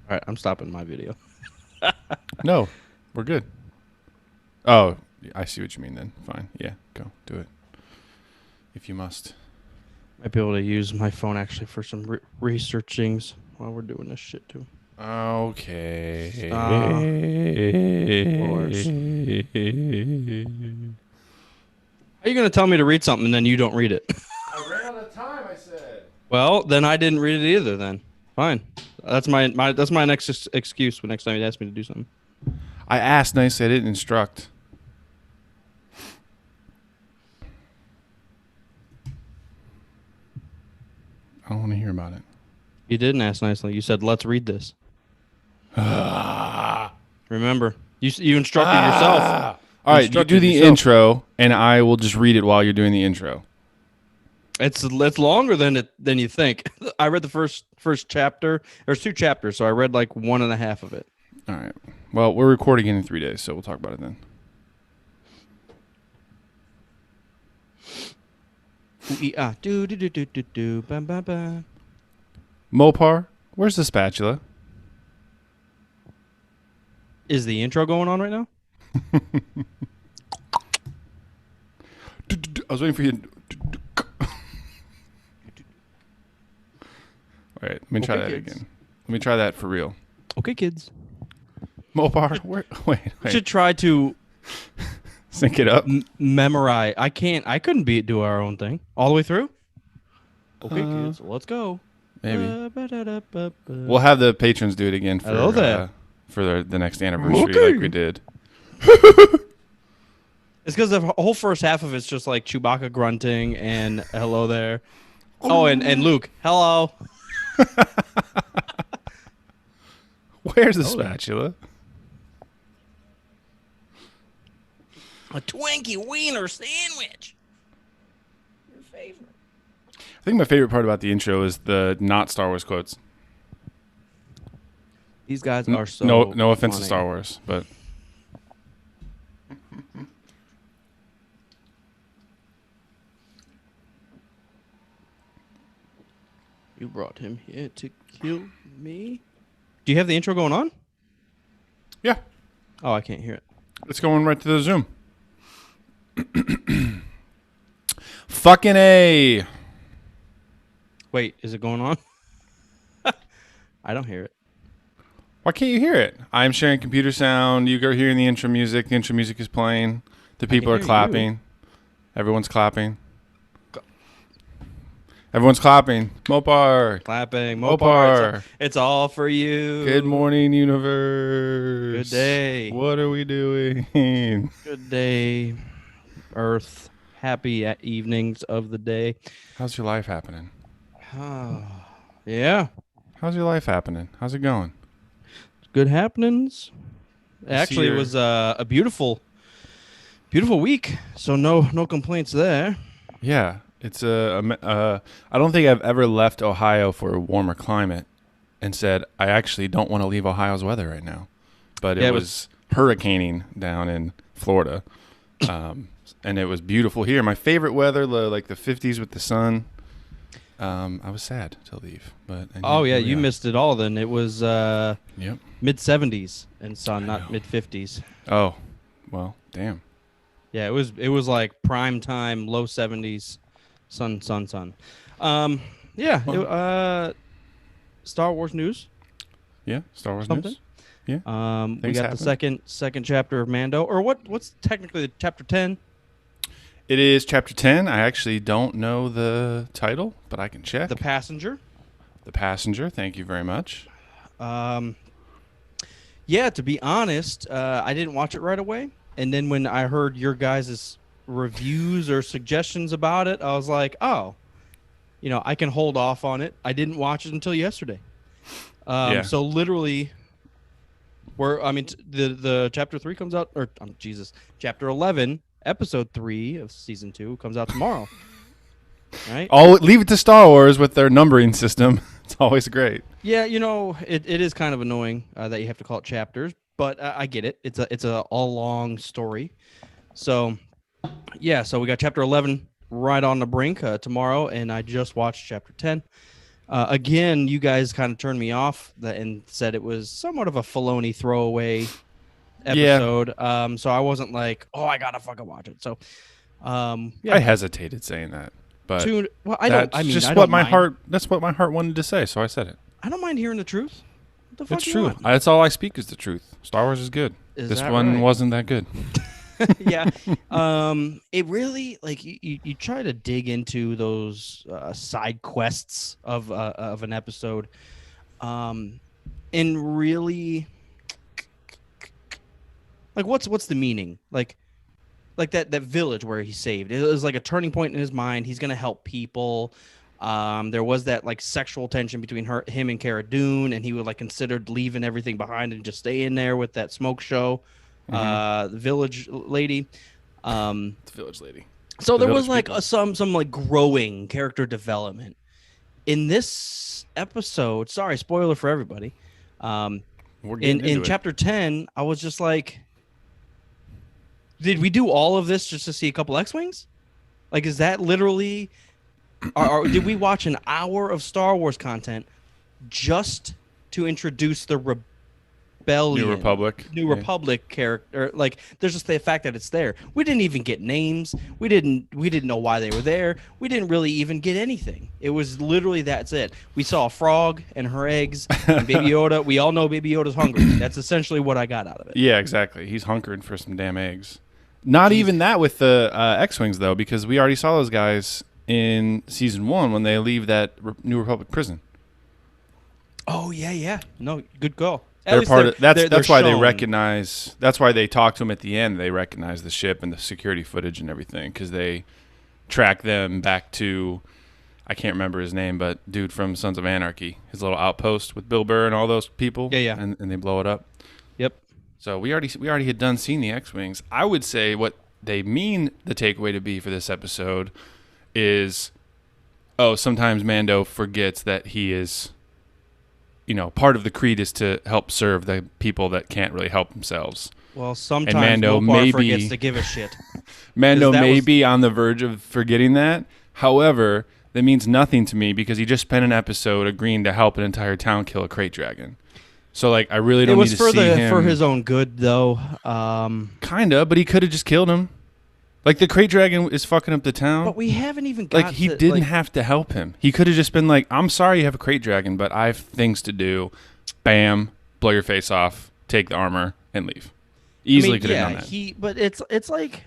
All right, I'm stopping my video. No, we're good. Oh, I see what you mean then. Fine. Yeah, go. Do it. If you must. Might be able to use my phone actually for some researchings while we're doing this shit too. Okay. Of course. How are you going to tell me to read something and then you don't read it? I ran out of time, I said. Well, then I didn't read it either. Then fine. That's my next excuse for next time you ask me to do something. I asked nicely. I didn't instruct. I don't want to hear about it. You didn't ask nicely. You said, "Let's read this." Remember, you instructed yourself. All right, you do the intro, and I will just read it while you're doing the intro. It's longer than you think. I read the first chapter. There's 2 chapters, so I read like 1.5 of it. All right. Well, we're recording it in 3 days, so we'll talk about it then. Mopar, where's the spatula? Is the intro going on right now? I was waiting for you. All right, let me try that again. Let me try that for real. Okay, kids. Mopar, wait. We should try to sync it up. Memorize. I couldn't do our own thing all the way through. Okay, kids, let's go. Maybe. We'll have the patrons do it again for the next anniversary, like we did. It's because the whole first half of it's just like Chewbacca grunting and hello there. Oh, and Luke, hello. Where's the spatula? A Twinkie wiener sandwich. Your favorite. I think my favorite part about the intro is the not Star Wars quotes. These guys are so no offense funny. to Star Wars, but you brought him here to kill me. Do you have the intro going on? yeah, Oh, I can't hear it. it's going right to the Zoom. Fucking A. Wait, is it going on? I don't hear it. Why can't you hear it? I'm sharing computer sound. You go hearing the intro music. The intro music is playing. The people are clapping. Everyone's clapping. Everyone's clapping. Mopar. Clapping. Mopar. It's all for you. Good morning, universe. Good day. What are we doing? Good day, Earth. Happy evenings of the day. How's your life happening? Yeah. How's your life happening? How's it going? Good happenings. Actually, it was a beautiful week. So no complaints there. Yeah. It's I don't think I've ever left Ohio for a warmer climate and said, I actually don't want to leave Ohio's weather right now. But it was hurricaning down in Florida. And it was beautiful here. My favorite weather, like the 50s with the sun. I was sad to leave. But you missed it all then. It was mid 70s and sun, not mid 50s. Oh, well, damn. Yeah, it was like prime time, low 70s. Sun. Star Wars news. Yeah, Star Wars news. Yeah. We got the second chapter of Mando, or what's technically chapter 10? It is chapter 10. I actually don't know the title, but I can check. The Passenger. The Passenger. Thank you very much. Yeah, to be honest, I didn't watch it right away, and then when I heard your guys' reviews or suggestions about it, I was like, oh, I can hold off on it. I didn't watch it until yesterday. So literally, the chapter 3 comes out, or chapter 11, episode 3 of season 2 comes out tomorrow. Right? Leave it to Star Wars with their numbering system. It's always great. Yeah, it is kind of annoying that you have to call it chapters, but I get it. It's a all long story. So yeah, so we got chapter 11 right on the brink tomorrow, and I just watched chapter 10. Again, you guys kind of turned me off and said it was somewhat of a Filoni throwaway Yeah, episode. So I wasn't like, oh, I gotta fucking watch it. So, I yeah. hesitated saying that, but Well, I don't. that's I mean, just I what don't my mind. heart. That's what my heart wanted to say, so I said it. I don't mind hearing the truth. What the It's fuck you true. want? That's all I speak is the truth. Star Wars is good. Is This that one right? wasn't that good. Yeah. It really like you try to dig into those side quests of an episode, um, and really like what's the meaning like that village where he saved it was like a turning point in his mind. He's gonna help people. There was that like sexual tension between him and Cara Dune, and he would like considered leaving everything behind and just stay in there with that smoke show, Mm-hmm. the village lady. Um, The village lady. so The there was village like people. some like growing character development in this episode. Sorry, spoiler for everybody. Um, We're in getting into it. chapter 10, I was just like, did we do all of this just to see a couple X-wings? Like, is that literally, or did we watch an hour of Star Wars content just to introduce the New rebellion, Republic. New Yeah. Republic character? Like, there's just the fact that it's there. We didn't even get names. We didn't know why they were there. We didn't really even get anything. It was literally that's it. We saw a frog and her eggs and Baby Yoda. We all know Baby Yoda's hungry. That's essentially what I got out of it. Yeah, exactly. He's hunkering for some damn eggs. Not Jeez. even that with the X-wings though, because we already saw those guys in season 1 when they leave that New Republic prison. Oh yeah. No, good call. At They're least part of that's they're why they shown. recognize. That's why they talk to him at the end. They recognize the ship and the security footage and everything because they track them back to. I can't remember his name, but dude from Sons of Anarchy, his little outpost with Bill Burr and all those people. Yeah. And they blow it up. Yep. So we already had done seeing the X-wings. I would say what they mean the takeaway to be for this episode is, sometimes Mando forgets that he is, part of the creed is to help serve the people that can't really help themselves. Well, sometimes Mando Mopar forgets to give a shit. Mando 'Cause that may was- be on the verge of forgetting that. However, that means nothing to me because he just spent an episode agreeing to help an entire town kill a crate dragon. So like, I really It don't was need to for see him. for his own good, though. Kinda, but he could have just killed him. Like the crate dragon is fucking up the town. But we haven't even got Like he didn't have to help him. He could have just been like, "I'm sorry you have a crate dragon, but I have things to do." Bam, blow your face off, take the armor, and leave. Easily could have done that. But it's like,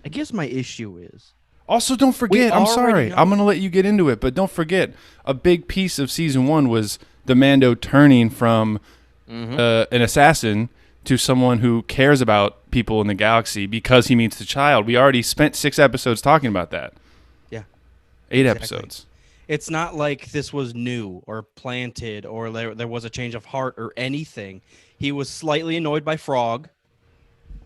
I guess my issue is Also, don't forget. I'm already sorry. know. I'm gonna let you get into it, but don't forget a big piece of season 1 was the Mando turning from an assassin to someone who cares about people in the galaxy because he meets the child. We already spent 6 episodes talking about that. Yeah. 8 Exactly. episodes. It's not like this was new or planted or there was a change of heart or anything. He was slightly annoyed by Frog,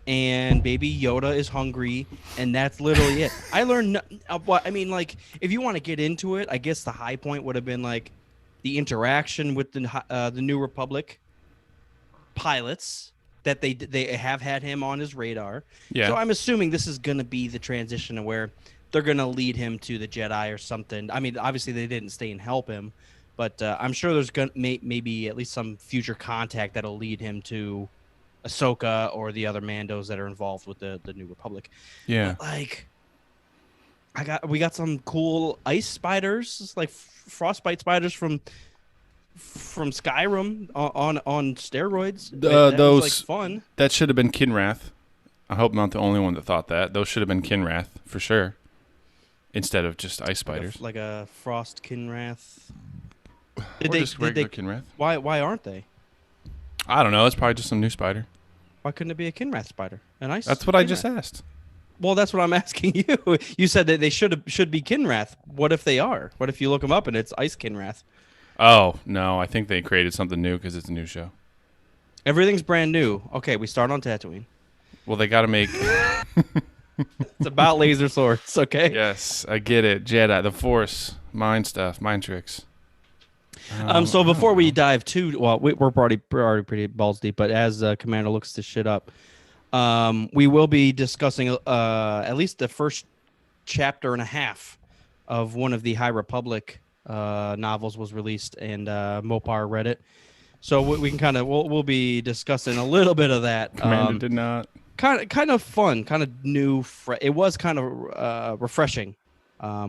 and Baby Yoda is hungry, and that's literally it. I learned what I mean. Like, if you want to get into it, I guess the high point would have been like the interaction with the New Republic pilots that they have had him on his radar. Yeah. So I'm assuming this is going to be the transition to where they're going to lead him to the Jedi or something. I mean, obviously they didn't stay and help him, but I'm sure there's going to maybe at least some future contact that'll lead him to Ahsoka or the other Mandos that are involved with the New Republic. Yeah. But, like, we got some cool ice spiders, like frostbite spiders from Skyrim on steroids. That those was, like, fun. That should have been Kinrath. I hope I'm not the only one that thought that. Those should have been Kinrath for sure, instead of just ice spiders. Like a frost kinrath. Or just regular Kinrath. Why aren't they? I don't know. It's probably just some new spider. Why couldn't it be a kinrath spider? An ice. That's what I kinrath? just asked. Well, that's what I'm asking you. You said that they should be kinrath. What if they are? What if you look them up and it's ice kinrath? Oh no, I think they created something new because it's a new show. Everything's brand new. Okay, we start on Tatooine. Well, they got to make. It's about laser swords. Okay. Yes, I get it. Jedi, the Force, mind stuff, mind tricks. So before we dive too, well, we're already pretty balls deep. But as Commander looks this shit up, we will be discussing at least the first chapter and a half of one of the High Republic novels was released, and Mopar read it. So we can kind of we'll be discussing a little bit of that. Commander did not. Kind of fun, kind of new. It was kind of refreshing,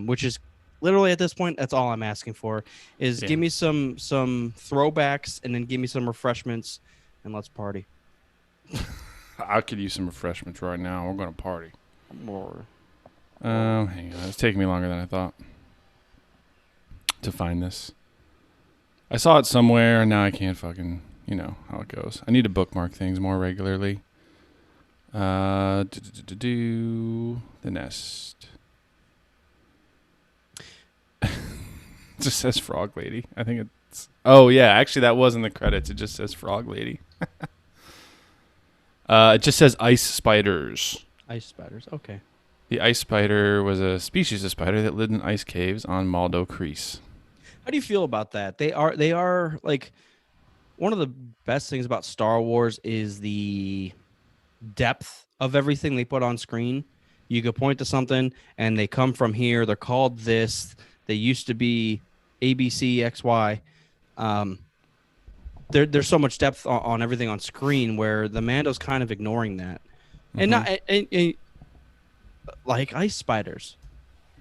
which is literally at this point that's all I'm asking for is give me some throwbacks and then give me some refreshments and let's party. I could use some refreshments right now. We're going to party. More. Hang on. It's taking me longer than I thought to find this. I saw it somewhere, and now I can't fucking, you know how it goes. I need to bookmark things more regularly. The nest. It just says Frog Lady. I think it's... Oh, yeah. Actually, that was in the credits. It just says Frog Lady. It just says ice spiders. Ice spiders. Okay. The ice spider was a species of spider that lived in ice caves on Maldo Crease. How do you feel about that? They are like one of the best things about Star Wars is the depth of everything they put on screen. You could point to something and they come from here. They're called this. They used to be ABC XY. There's so much depth on everything on screen where the Mando's kind of ignoring that. Mm-hmm. And not like ice spiders.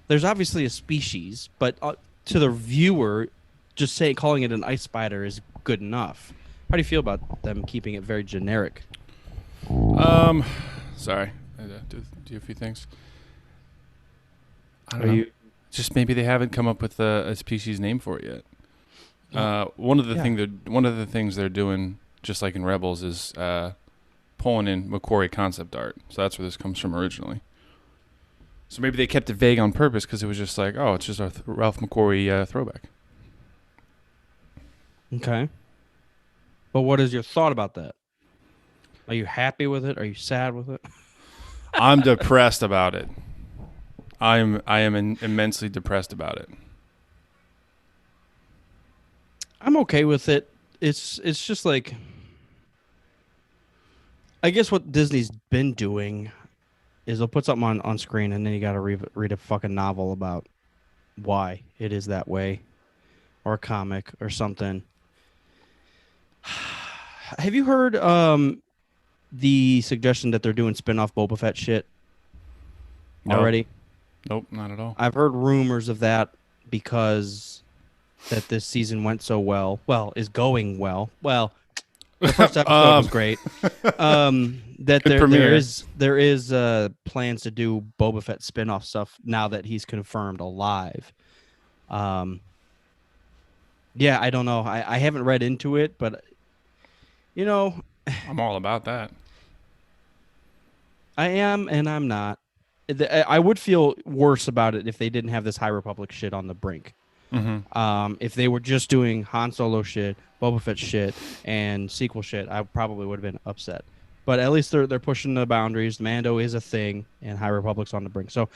There's obviously a species, but to the viewer, just calling it an ice spider is good enough. How do you feel about them keeping it very generic? Sorry, I do a few things. I don't know. Just maybe they haven't come up with a species name for it yet. One of the things they're doing, just like in Rebels, is pulling in McQuarrie concept art. So that's where this comes from originally. So maybe they kept it vague on purpose because it was just like, oh, it's just a Ralph McQuarrie throwback. Okay. But what is your thought about that? Are you happy with it? Are you sad with it? I'm depressed about it. I am immensely depressed about it. I'm okay with it. It's just like, I guess what Disney's been doing is they'll put something on screen and then you got to read a fucking novel about why it is that way, or a comic or something. Have you heard the suggestion that they're doing spin-off Boba Fett shit already? Nope, not at all. I've heard rumors of that because that this season went so well. Well, is going well. Well, the first episode was great. That there is plans to do Boba Fett spin-off stuff now that he's confirmed alive. Yeah, I don't know. I haven't read into it, but you know, I'm all about that. I am, and I'm not. I would feel worse about it if they didn't have this High Republic shit on the brink. Mm-hmm. If they were just doing Han Solo shit, Boba Fett shit, and sequel shit, I probably would have been upset. But at least they're pushing the boundaries. Mando is a thing, and High Republic's on the brink. So,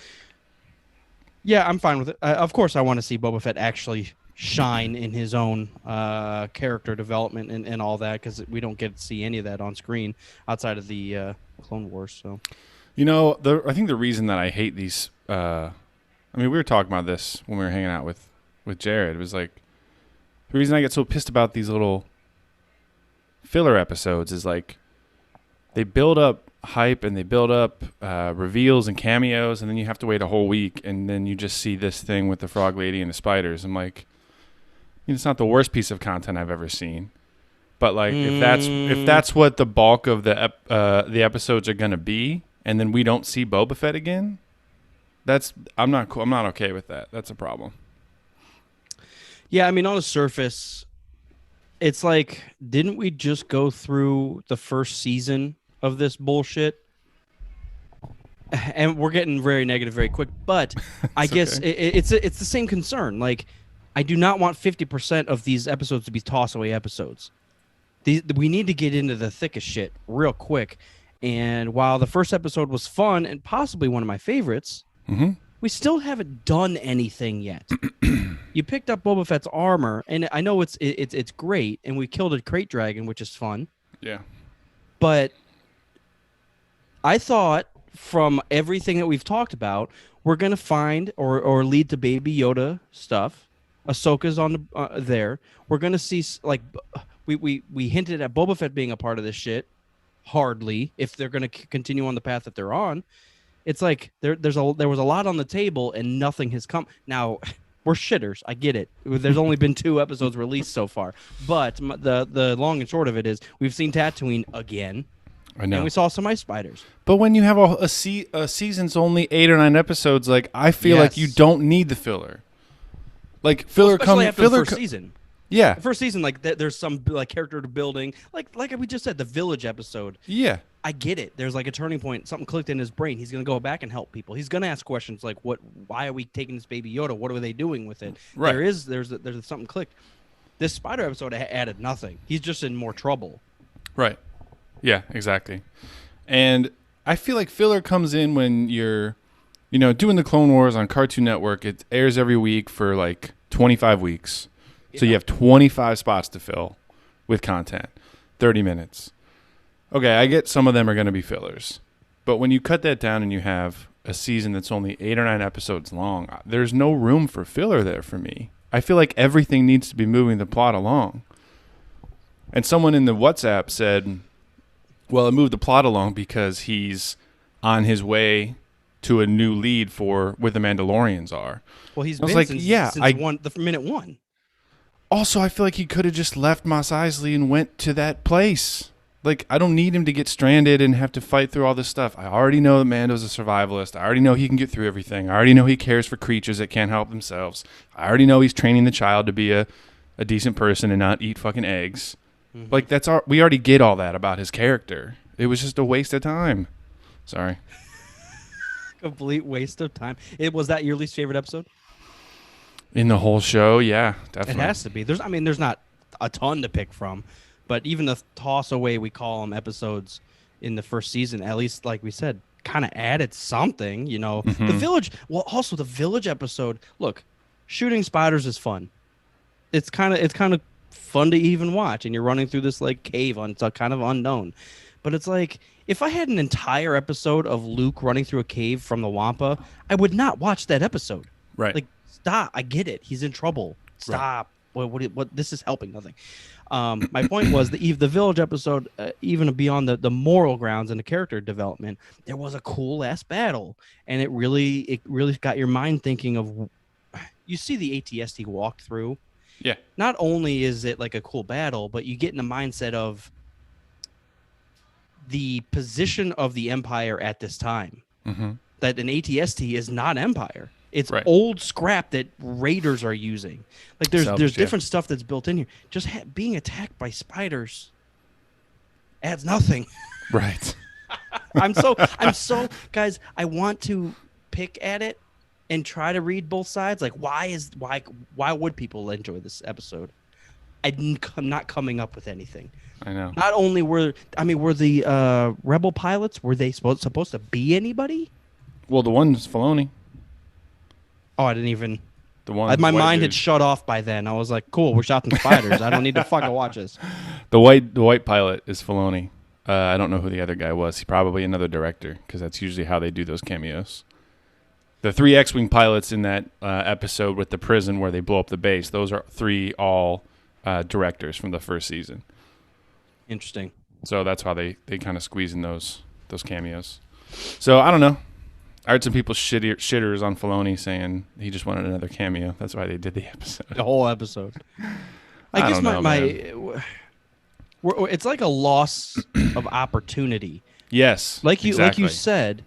yeah, I'm fine with it. Of course, I want to see Boba Fett actually shine in his own character development and all that, because we don't get to see any of that on screen outside of the Clone Wars. So, you know, I think the reason that I hate these, I mean, we were talking about this when we were hanging out with Jared. It was like, the reason I get so pissed about these little filler episodes is like, they build up hype and they build up reveals and cameos, and then you have to wait a whole week, and then you just see this thing with the Frog Lady and the spiders. I'm like, I mean, it's not the worst piece of content I've ever seen, but like, if that's what the bulk of the episodes are gonna be, and then we don't see Boba Fett again, I'm not cool. I'm not okay with that. That's a problem. Yeah, I mean, on the surface, it's like, didn't we just go through the first season of this bullshit? And we're getting very negative very quick, but I guess it's the same concern. Like, I do not want 50% of these episodes to be toss-away episodes. We need to get into the thickest shit real quick. And while the first episode was fun and possibly one of my favorites, we still haven't done anything yet. You picked up Boba Fett's armor, and I know it's great, and we killed a crate dragon, which is fun. Yeah. But I thought from everything that we've talked about, we're going to find or lead to Baby Yoda stuff. Ahsoka's on the there. We're gonna see like we hinted at Boba Fett being a part of this shit. Hardly, if they're gonna continue on the path that they're on. It's like there was a lot on the table and nothing has come. Now we're shitters. I get it. There's only been 2 episodes released so far, but the long and short of it is we've seen Tatooine again. I know. And we saw some ice spiders. But when you have a season's only 8 or 9 episodes, like I feel like you don't need the filler. Like filler especially after the first season. Yeah, the first season, like there's some like character building, like we just said, the village episode. Yeah, I get it. There's like a turning point. Something clicked in his brain. He's gonna go back and help people. He's gonna ask questions like, "What? Why are we taking this baby Yoda? What are they doing with it?" Right. There's something clicked. This spider episode added nothing. He's just in more trouble. Right. Yeah, exactly. And I feel like filler comes in when you're, doing the Clone Wars on Cartoon Network. It airs every week for like 25 weeks. Yeah. So you have 25 spots to fill with content, 30 minutes. Okay, I get some of them are going to be fillers. But when you cut that down and you have a season that's only 8 or 9 episodes long, there's no room for filler there for me. I feel like everything needs to be moving the plot along. And someone in the WhatsApp said, well, it moved the plot along because he's on his way to a new lead for where the Mandalorians are. Well, he's been since the minute 1. Also, I feel like he could have just left Mos Eisley and went to that place. Like, I don't need him to get stranded and have to fight through all this stuff. I already know that Mando's a survivalist. I already know he can get through everything. I already know he cares for creatures that can't help themselves. I already know he's training the child to be a decent person and not eat fucking eggs. Mm-hmm. Like, we already get all that about his character. It was just a waste of time. Sorry. Complete waste of time. Was that your least favorite episode? In the whole show, yeah, definitely. It has to be. There's not a ton to pick from. But even the toss away, we call them episodes in the first season, at least, like we said, kind of added something, Mm-hmm. The village. Well, also the village episode. Look, shooting spiders is fun. It's kind of fun to even watch, and you're running through this like cave it's kind of unknown. But it's like if I had an entire episode of Luke running through a cave from the Wampa, I would not watch that episode. Right. Like, stop. I get it. He's in trouble. Stop. Right. What? This is helping nothing. My point was the village episode, even beyond the moral grounds and the character development, there was a cool ass battle, and it really got your mind thinking of. You see the ATST walk through. Yeah. Not only is it like a cool battle, but you get in the mindset of the position of the Empire at this time. Mm-hmm. That an ATST is not Empire. It's old scrap that raiders are using. Like there's different stuff that's built in here. Just being attacked by spiders adds nothing. Right. I'm so guys. I want to pick at it and try to read both sides. Like why would people enjoy this episode? I'm not coming up with anything. I know. Not only were the rebel pilots, were they supposed to be anybody? Well, the one's Filoni. Oh, I didn't even. My mind had shut off by then. I was like, "Cool, we're shooting spiders. I don't need to fucking watch this." The white pilot is Filoni. I don't know who the other guy was. He's probably another director because that's usually how they do those cameos. The 3 X-wing pilots in that episode with the prison where they blow up the base. Those are 3 all directors from the first season. Interesting. So that's how they kind of squeeze in those cameos. So I don't know. I heard some people shitters on Filoni saying he just wanted another cameo. That's why they did the episode. The whole episode. I guess it's like a loss of opportunity. Yes, like you said,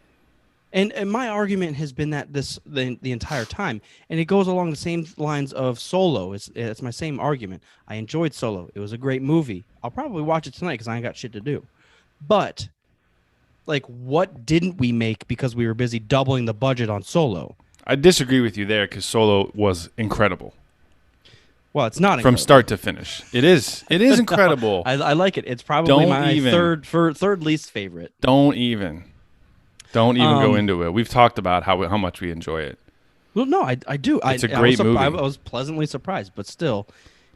and my argument has been that the entire time, and it goes along the same lines of Solo. It's my same argument. I enjoyed Solo. It was a great movie. I'll probably watch it tonight because I ain't got shit to do. But like, what didn't we make because we were busy doubling the budget on Solo? I disagree with you there because Solo was incredible. Well, it's not from start to finish. It is incredible. No, I like it. It's probably my third least favorite. Don't even go into it. We've talked about how much we enjoy it. Well, no, I do. It's a great movie. I was pleasantly surprised, but still,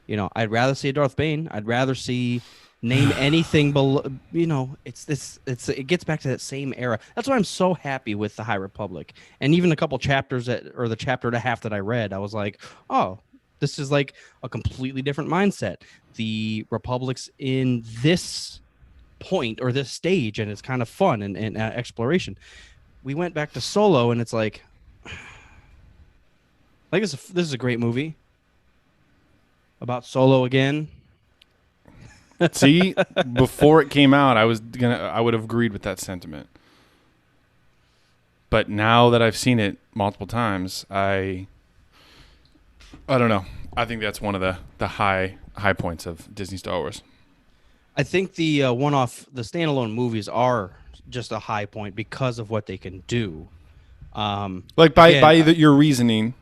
I'd rather see a Darth Bane. I'd rather see. Name anything below, it gets back to that same era. That's why I'm so happy with the High Republic. And even a couple chapters or the chapter and a half that I read, I was like, oh, This is like a completely different mindset. The Republic's in this point or this stage, and it's kind of fun and exploration. We went back to Solo, and it's like this is a great movie about Solo again. See, before it came out, I would have agreed with that sentiment. But now that I've seen it multiple times, I don't know. I think that's one of the high points of Disney Star Wars. I think the the standalone movies are just a high point because of what they can do. Like by your reasoning,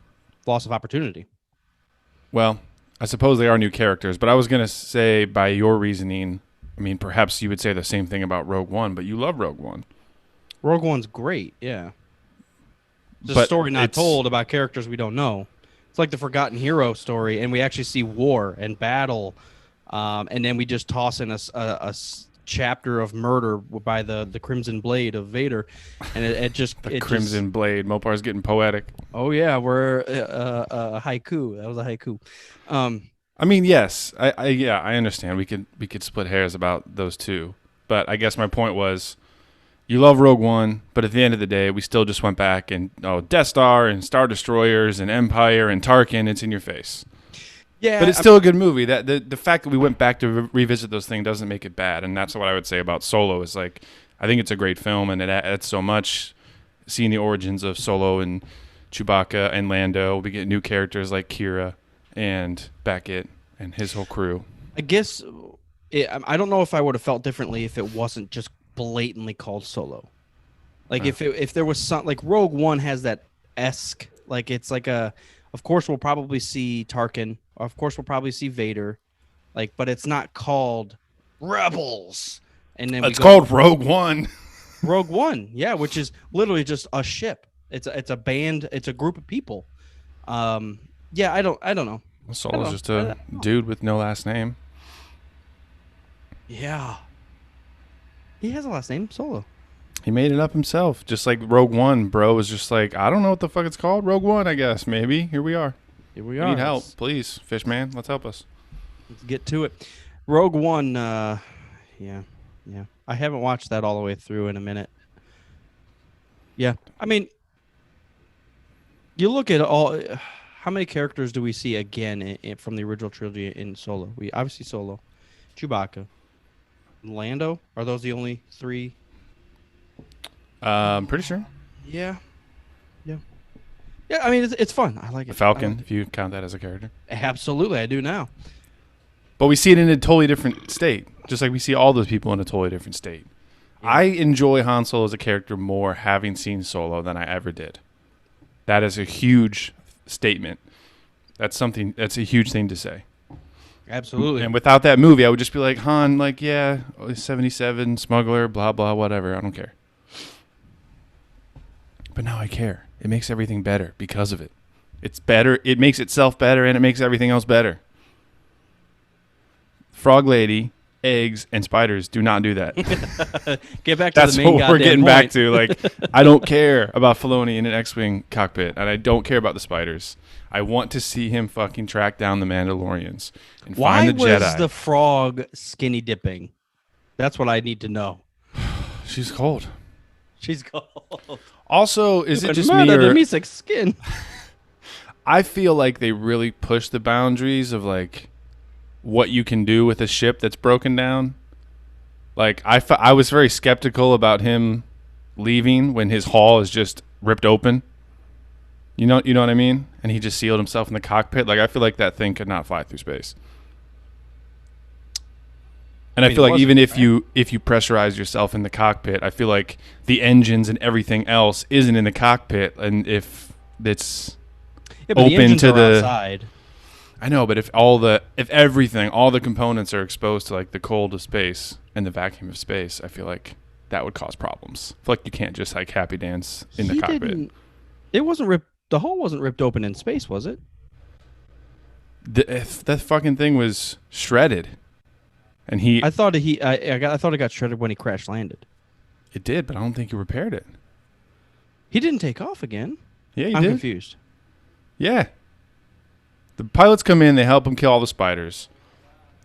loss of opportunity. Well, I suppose they are new characters, but I was going to say by your reasoning, I mean, perhaps you would say the same thing about Rogue One, but you love Rogue One. Rogue One's great, yeah. It's a story not told about characters we don't know. It's like the forgotten hero story, and we actually see war and battle, and then we just toss in a chapter of murder by the Crimson Blade of Vader, and it just Crimson Blade. Mopar's getting poetic. Oh yeah, we're haiku. That was a haiku. I mean, yes, I understand. We could split hairs about those two, but I guess my point was, you love Rogue One, but at the end of the day, we still just went back and Death Star and Star Destroyers and Empire and Tarkin. It's in your face. Yeah, but it's still a good movie. That the fact that we went back to revisit those things doesn't make it bad, and that's what I would say about Solo. Is like, I think it's a great film, and it adds so much. Seeing the origins of Solo and Chewbacca and Lando, we get new characters like Kira and Beckett and his whole crew. I guess I don't know if I would have felt differently if it wasn't just blatantly called Solo. Like if there was some, like Rogue One has that esque, like it's like of course we'll probably see Tarkin, of course we'll probably see Vader, like, but it's not called Rebels. And then it's called Rogue One. Rogue One, yeah, which is literally just a ship. It's a band, it's a group of people. Yeah, I don't know. Solo's just a dude with no last name. Yeah. He has a last name, Solo. He made it up himself, just like Rogue One. Bro was just like, I don't know what the fuck it's called. Rogue One, I guess. Maybe. Here we are. We need help, please, Fishman. Let's help us. Let's get to it. Rogue One. Yeah. I haven't watched that all the way through in a minute. Yeah, I mean, you look at all. How many characters do we see again from the original trilogy in Solo? We obviously Solo, Chewbacca, Lando. Are those the only three? I'm pretty sure. Yeah. I mean, it's fun. I like it. Falcon, like if you count that as a character. Absolutely, I do now. But we see it in a totally different state, just like we see all those people in a totally different state. Yeah. I enjoy Han Solo as a character more having seen Solo than I ever did. That is a huge statement. That's a huge thing to say. Absolutely. And without that movie, I would just be like, Han, like, yeah, 77, smuggler, blah, blah, whatever. I don't care. But now I care. It makes everything better because of it. It's better. It makes itself better, and it makes everything else better. Frog Lady, eggs, and spiders do not do that. Get back to the main goddamn point. That's what we're getting back to. Like, I don't care about Filoni in an X-Wing cockpit, and I don't care about the spiders. I want to see him fucking track down the Mandalorians and find the Jedi. Why was the frog skinny dipping? That's what I need to know. She's cold. She's cold. Also, is it just me or... skin? I feel like they really push the boundaries of, like, what you can do with a ship that's broken down. Like, I was very skeptical about him leaving when his hull is just ripped open. You know what I mean? And he just sealed himself in the cockpit. Like, I feel like that thing could not fly through space. And I feel like even if you pressurize yourself in the cockpit, I feel like the engines and everything else isn't in the cockpit. And if it's open to the outside. I know, but if all the components are exposed to, like, the cold of space and the vacuum of space, I feel like that would cause problems. I feel like you can't just, like, happy dance in the cockpit. It wasn't ripped. The hull wasn't ripped open in space, was it? That fucking thing was shredded, and I thought it got shredded when he crash landed. It did, but I don't think he repaired it. He didn't take off again. Yeah, I'm confused. Yeah. The pilots come in, they help him kill all the spiders,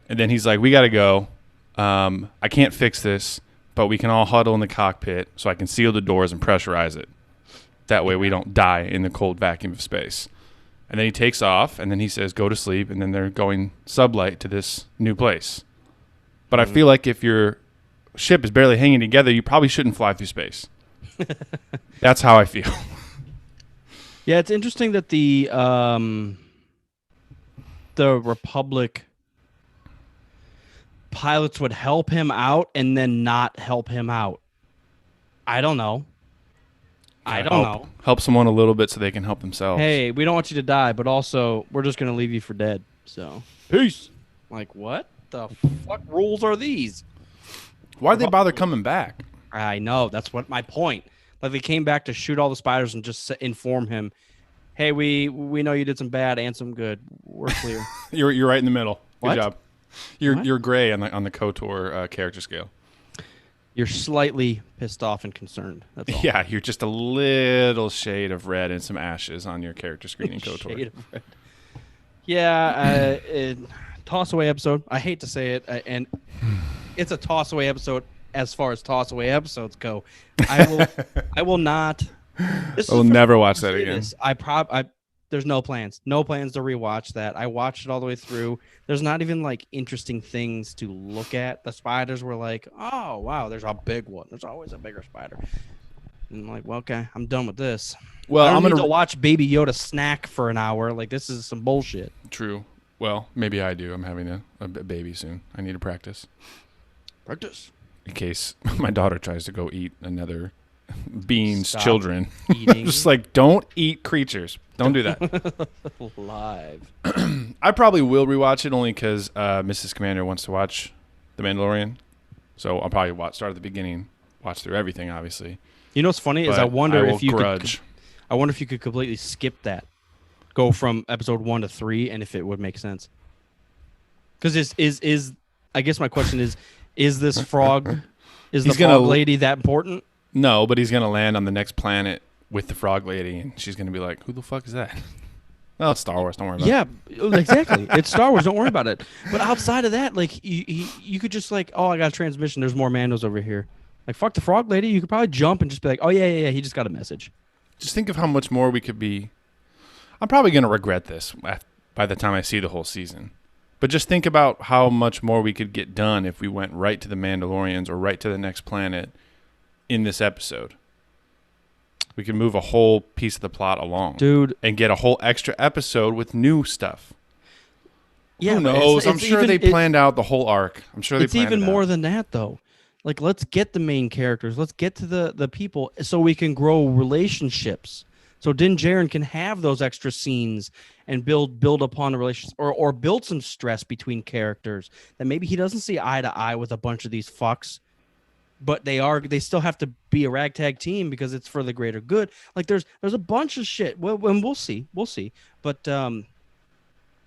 and then he's like, "We got to go. I can't fix this, but we can all huddle in the cockpit so I can seal the doors and pressurize it. That way we don't die in the cold vacuum of space." And then he takes off, and then he says, "Go to sleep," and then they're going sublight to this new place. But I feel like if your ship is barely hanging together, you probably shouldn't fly through space. That's how I feel. Yeah, it's interesting that the Republic pilots would help him out and then not help him out. I don't know. Help someone a little bit so they can help themselves. Hey, we don't want you to die, but also we're just gonna leave you for dead. So peace. Like, what the fuck rules are these? Why'd they bother coming back? I know, that's what my point. Like, they came back to shoot all the spiders and just inform him, "Hey, we know you did some bad and some good. We're clear." You're right in the middle. Good What? job. You're gray on the KOTOR character scale. You're slightly pissed off and concerned. That's all. Yeah, you're just a little shade of red and some ashes on your character screen in KOTOR. Shade of red. Yeah, toss away episode. I hate to say it, and it's a toss away episode as far as toss away episodes go. I will not. I'll never watch that again. There's no plans to rewatch that. I watched it all the way through. There's not even like interesting things to look at. The spiders were like, "Oh wow, there's a big one. There's always a bigger spider." And I'm like, "Well, okay, I'm done with this." Well, I'm gonna watch Baby Yoda snack for an hour. Like, this is some bullshit. True. Well, maybe I do. I'm having a baby soon. I need to practice. In case my daughter tries to go eat another being's Stop children. eating. Just like, don't eat creatures. Don't do that. Live. I probably will rewatch it only because Mrs. Commander wants to watch The Mandalorian. So I'll probably start at the beginning, watch through everything, obviously. You know what's funny is I wonder if you grudge. I wonder if you could completely skip that, go from episode 1 to 3, and if it would make sense. Because is I guess my question is this frog, the frog lady that important? No, but he's gonna land on the next planet with the frog lady, and she's gonna be like, "Who the fuck is that?" Well, it's Star Wars. Don't worry about it. Yeah, exactly. It's Star Wars. Don't worry about it. But outside of that, like, you could just like, "Oh, I got a transmission. There's more Mandos over here." Like, fuck the frog lady. You could probably jump and just be like, "Oh yeah. He just got a message." Just think of how much more we could be. I'm probably gonna regret this by the time I see the whole season. But just think about how much more we could get done if we went right to the Mandalorians or right to the next planet in this episode. We could move a whole piece of the plot along, dude, and get a whole extra episode with new stuff. Yeah, who knows? I'm sure they planned out the whole arc. I'm sure they planned it out. It's even more than that, though. Like, let's get the main characters. Let's get to the people so we can grow relationships. So Din Djarin can have those extra scenes and build upon the relationships, or build some stress between characters that maybe he doesn't see eye to eye with a bunch of these fucks. But they still have to be a ragtag team because it's for the greater good. Like, there's a bunch of shit. Well, and we'll see. But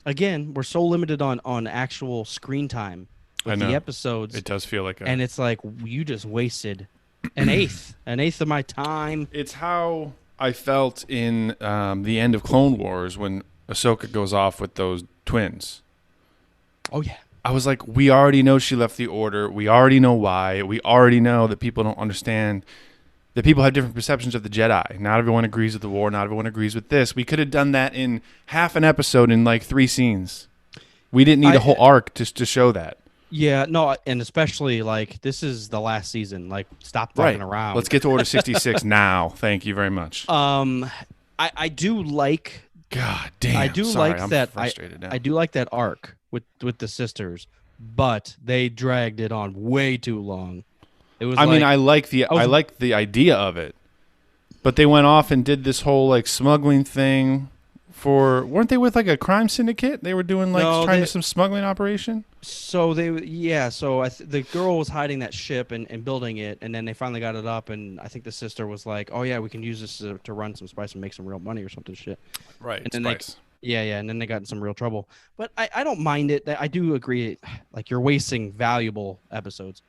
again, we're so limited on actual screen time with the episodes. It does feel like and it's like you just wasted an eighth of my time. It's how I felt in the end of Clone Wars when Ahsoka goes off with those twins. Oh yeah. I was like, we already know she left the Order. We already know why. We already know that people don't understand, that people have different perceptions of the Jedi. Not everyone agrees with the war. Not everyone agrees with this. We could have done that in half an episode in like 3 scenes. We didn't need a whole arc to show that. Yeah, no, and especially like this is the last season. Like, stop fucking around. Let's get to Order 66 now. Thank you very much. I do like. God damn. I do like that. I do like that arc with the sisters, but they dragged it on way too long. It was. I like the idea of it, but they went off and did this whole like smuggling thing. Weren't they with like a crime syndicate? They were doing like some smuggling operation. So the girl was hiding that ship and building it, and then they finally got it up, and I think the sister was like, "Oh yeah, we can use this to run some spice and make some real money or something shit." Right. And then spice. And then they got in some real trouble. But I don't mind it. I do agree. Like, you're wasting valuable episodes.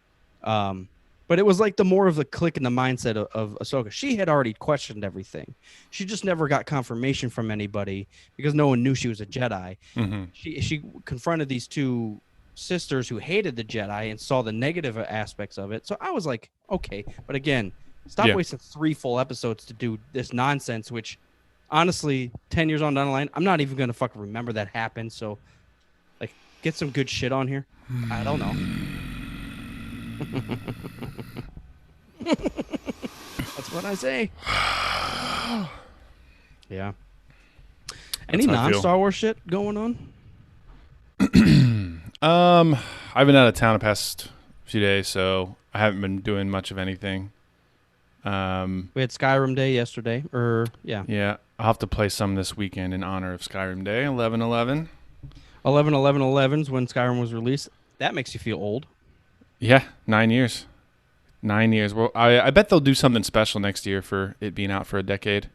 But it was like the more of the click in the mindset of Ahsoka. She had already questioned everything. She just never got confirmation from anybody because no one knew she was a Jedi. Mm-hmm. She confronted these two sisters who hated the Jedi and saw the negative aspects of it. So I was like, okay. But again, stop wasting 3 full episodes to do this nonsense, which honestly, 10 years on down the line, I'm not even going to fucking remember that happened. So, like, get some good shit on here. I don't know. That's what I say. Yeah. Any non-Star Wars shit going on? I've been out of town the past few days, so I haven't been doing much of anything. We had Skyrim Day yesterday, Yeah, I'll have to play some this weekend in honor of Skyrim Day, 11/11. 11/11/11's when Skyrim was released. That makes you feel old. Yeah, 9 years. 9 years. Well, I bet they'll do something special next year for it being out for a decade.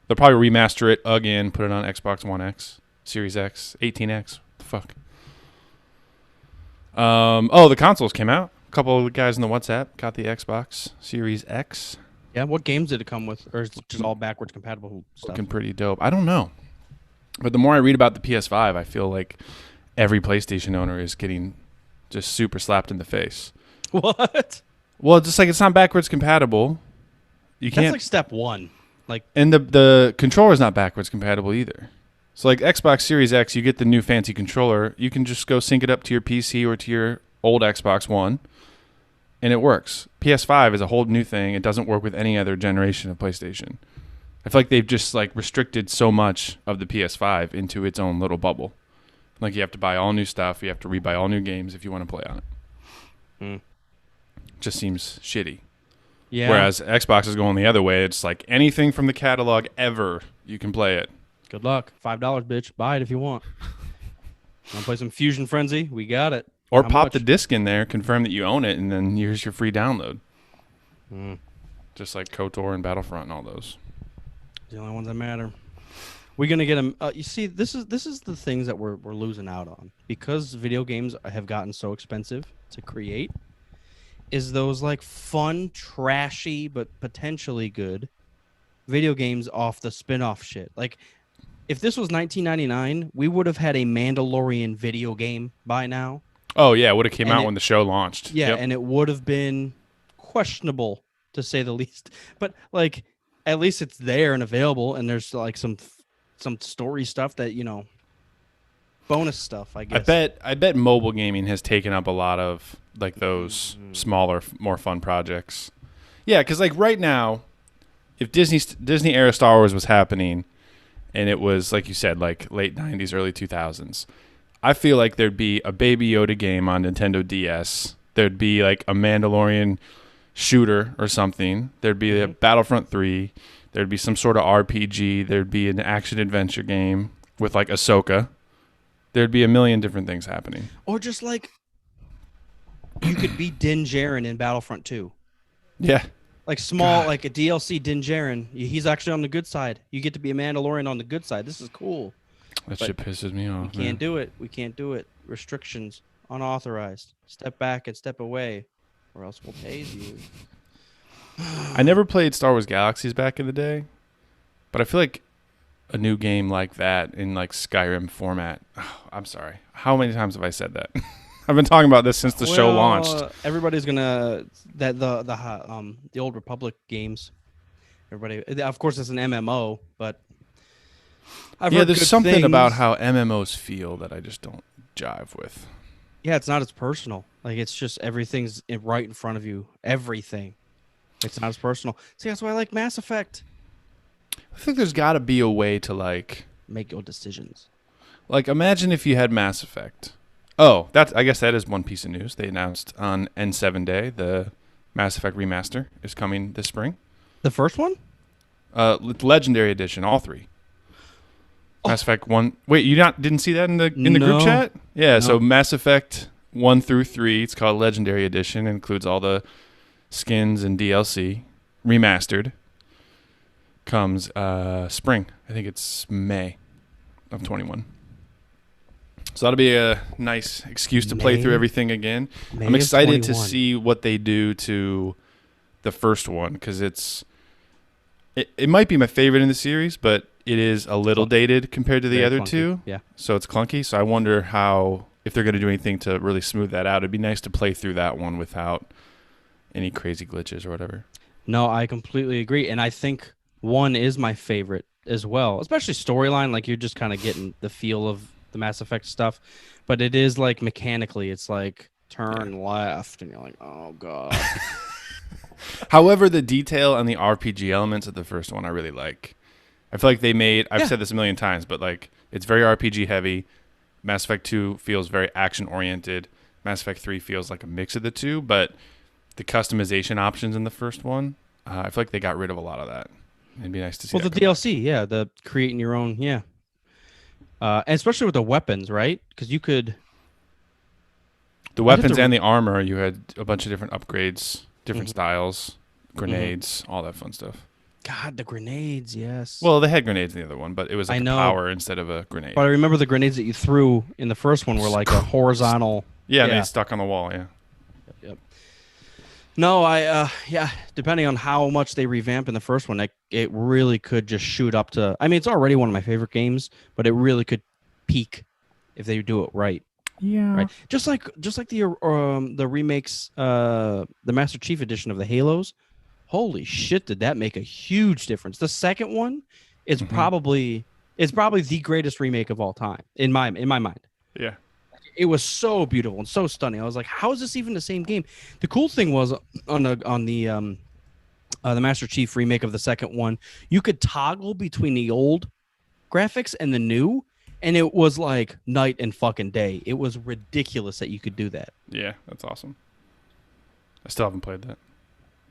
They'll probably remaster it again, put it on Xbox One X, Series X, 18X. What the fuck? The consoles came out. A couple of the guys in the WhatsApp got the Xbox Series X. Yeah, what games did it come with? Or is it just all backwards compatible stuff? Looking pretty dope. I don't know. But the more I read about the PS5, I feel like every PlayStation owner is getting just super slapped in the face. What? Well, just like it's not backwards compatible. You can't. That's like step one. And the controller is not backwards compatible either. So like Xbox Series X, you get the new fancy controller. You can just go sync it up to your PC or to your old Xbox One, and it works. PS5 is a whole new thing. It doesn't work with any other generation of PlayStation. I feel like they've just like restricted so much of the PS5 into its own little bubble. Like you have to buy all new stuff. You have to rebuy all new games if you want to play on it. Just seems shitty. Yeah. Whereas Xbox is going the other way. It's like anything from the catalog ever, you can play it. Good luck. $5, bitch. Buy it if you want. Want to play some Fusion Frenzy? We got it. Or pop the disc in there, confirm that you own it, and then here's your free download. Just like KOTOR and Battlefront and all those. The only ones that matter. We're gonna get them. You see, this is the things that we're losing out on because video games have gotten so expensive to create. Is those like fun, trashy, but potentially good video games off the spin-off shit? Like, if this was 1999, we would have had a Mandalorian video game by now. Oh yeah, it would have came out when the show launched. Yeah, and it would have been questionable to say the least. But like, at least it's there and available, and there's like some story stuff that bonus stuff. I guess. I bet mobile gaming has taken up a lot of like those smaller, more fun projects. Yeah, because like right now, if Disney era Star Wars was happening, and it was like you said, like late '90s, early 2000s. I feel like there'd be a Baby Yoda game on Nintendo DS. There'd be like a Mandalorian shooter or something. There'd be a Battlefront 3. There'd be some sort of RPG. There'd be an action-adventure game with like Ahsoka. There'd be a million different things happening. Or just like, you could be Din Djarin in Battlefront 2. Yeah. Like small, like a DLC Din Djarin. He's actually on the good side. You get to be a Mandalorian on the good side. This is cool. That shit pisses me off. We can't do it. We can't do it. Restrictions. Unauthorized. Step back and step away, or else we'll tase you. I never played Star Wars Galaxies back in the day, but I feel like a new game like that in like Skyrim format. I'm sorry. How many times have I said that? I've been talking about this since the show launched. Everybody's gonna the Old Republic games. Everybody, of course, it's an MMO, but there's something about how MMOs feel that I just don't jive with. Yeah, it's not as personal. Like it's just everything's right in front of you. Everything. It's not as personal. See, that's why I like Mass Effect. I think there's got to be a way to like make your decisions. Like imagine if you had Mass Effect. Oh, I guess that is one piece of news. They announced on N7 Day the Mass Effect remaster is coming this spring. The first one? Legendary Edition, all three. Mass Effect 1. Wait, you didn't see that in the group chat? Yeah, no. So Mass Effect 1 through 3, it's called Legendary Edition. It includes all the skins and DLC. Remastered. Comes spring. I think it's May of 21. So that'll be a nice excuse to play through everything again. May I'm excited to 21. see what they do to the first one because it might be my favorite in the series, but it is a little dated compared to the Very other clunky. two. Yeah. So it's clunky. So I wonder if they're going to do anything to really smooth that out. It'd be nice to play through that one without any crazy glitches or whatever. No, I completely agree. And I think 1 is my favorite as well, especially storyline. Like you're just kind of getting the feel of the Mass Effect stuff. But it is like mechanically, it's like turn left and you're like, oh, God. However, the detail and the RPG elements of the first one I really like. I feel like I've said this a million times, but like it's very RPG heavy. Mass Effect 2 feels very action oriented. Mass Effect 3 feels like a mix of the two, but the customization options in the first one, I feel like they got rid of a lot of that. It'd be nice to see. Well, the DLC, the creating your own, and especially with the weapons, right? Because you could the weapons and the armor, you had a bunch of different upgrades, different styles, grenades, all that fun stuff. God, the grenades, yes. Well, they had grenades in the other one, but it was like a know. power instead of a grenade. But I remember the grenades that you threw in the first one were like a horizontal. Yeah, they stuck on the wall. Yeah. Yep. No, depending on how much they revamp in the first one, it really could just shoot up to. I mean, it's already one of my favorite games, but it really could peak if they do it right. Yeah. Right. Just like the remakes, the Master Chief edition of the Halos. Holy shit! Did that make a huge difference? The second one is probably the greatest remake of all time in my mind. Yeah. It was so beautiful and so stunning. I was like, how is this even the same game? The cool thing was on the Master Chief remake of the second one, you could toggle between the old graphics and the new, and it was like night and fucking day. It was ridiculous that you could do that. Yeah, that's awesome. I still haven't played that.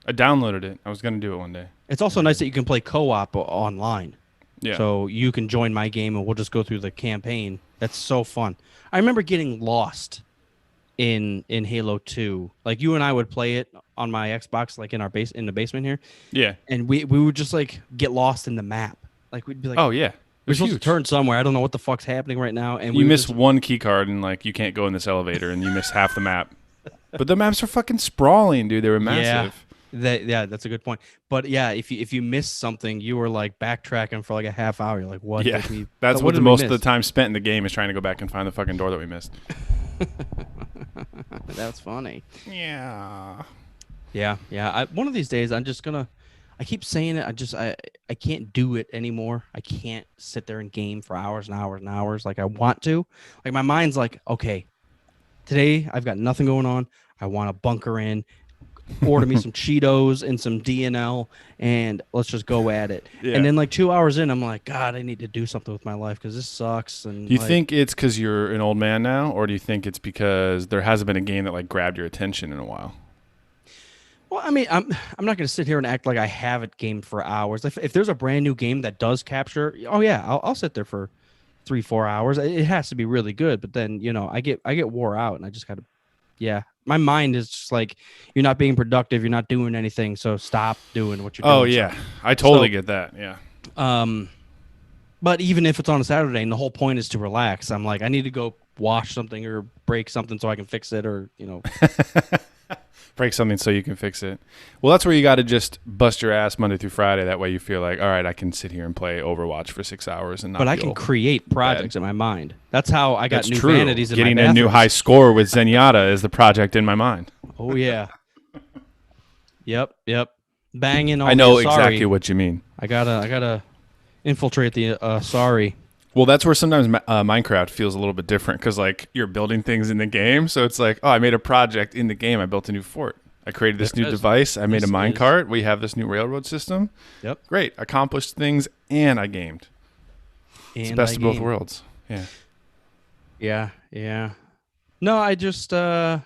I downloaded it. I was going to do it one day. It's also nice that you can play co-op online. Yeah. So you can join my game and we'll just go through the campaign. That's so fun. I remember getting lost in Halo 2. Like you and I would play it on my Xbox, like in the basement here. Yeah. And we would just like get lost in the map. Like we'd be like, oh yeah, we're supposed to turn somewhere. I don't know what the fuck's happening right now. And you miss one key card and like you can't go in this elevator and you miss half the map. But the maps are fucking sprawling, dude. They were massive. That's a good point. But yeah, if you miss something, you were like backtracking for like a half hour. You're like, what? Yeah, that's what most of the time spent in the game is trying to go back and find the fucking door that we missed. That's funny. Yeah. Yeah. One of these days, I'm just gonna. I keep saying it. I can't do it anymore. I can't sit there and game for hours and hours and hours like I want to. Like my mind's like, okay, today I've got nothing going on. I want to bunker in. Order me some Cheetos and some DNL, and let's just go at it. Yeah. And then like 2 hours in, I'm like, God, I need to do something with my life because this sucks. And do you think it's because you're an old man now, or do you think it's because there hasn't been a game that like grabbed your attention in a while? Well, I mean, I'm not going to sit here and act like I haven't gamed for hours. If there's a brand new game that does capture, oh yeah, I'll sit there for 3-4 hours. It has to be really good, but then I get wore out, and I just got to. Yeah, my mind is just like, you're not being productive. You're not doing anything. So stop doing what you're doing. Oh, yeah. So, I totally get that. Yeah. But even if it's on a Saturday and the whole point is to relax, I'm like, I need to go wash something or break something so I can fix it or. Break something so you can fix it. Well, that's where you got to just bust your ass Monday through Friday. That way you feel like, all right, I can sit here and play Overwatch for 6 hours and not. But I can create projects in my mind. That's how I got new true. vanities in Getting my a new high score with Zenyatta is the project in my mind. Oh yeah. Yep. Banging on. I know exactly what you mean. I gotta infiltrate the sorry. Well, that's where sometimes Minecraft feels a little bit different because, like, you're building things in the game. So it's like, oh, I made a project in the game. I built a new fort. I created this new device. I made a minecart. We have this new railroad system. Yep. Great. Accomplished things, and I gamed. It's the best of both worlds. Yeah. Yeah. No, I just, Back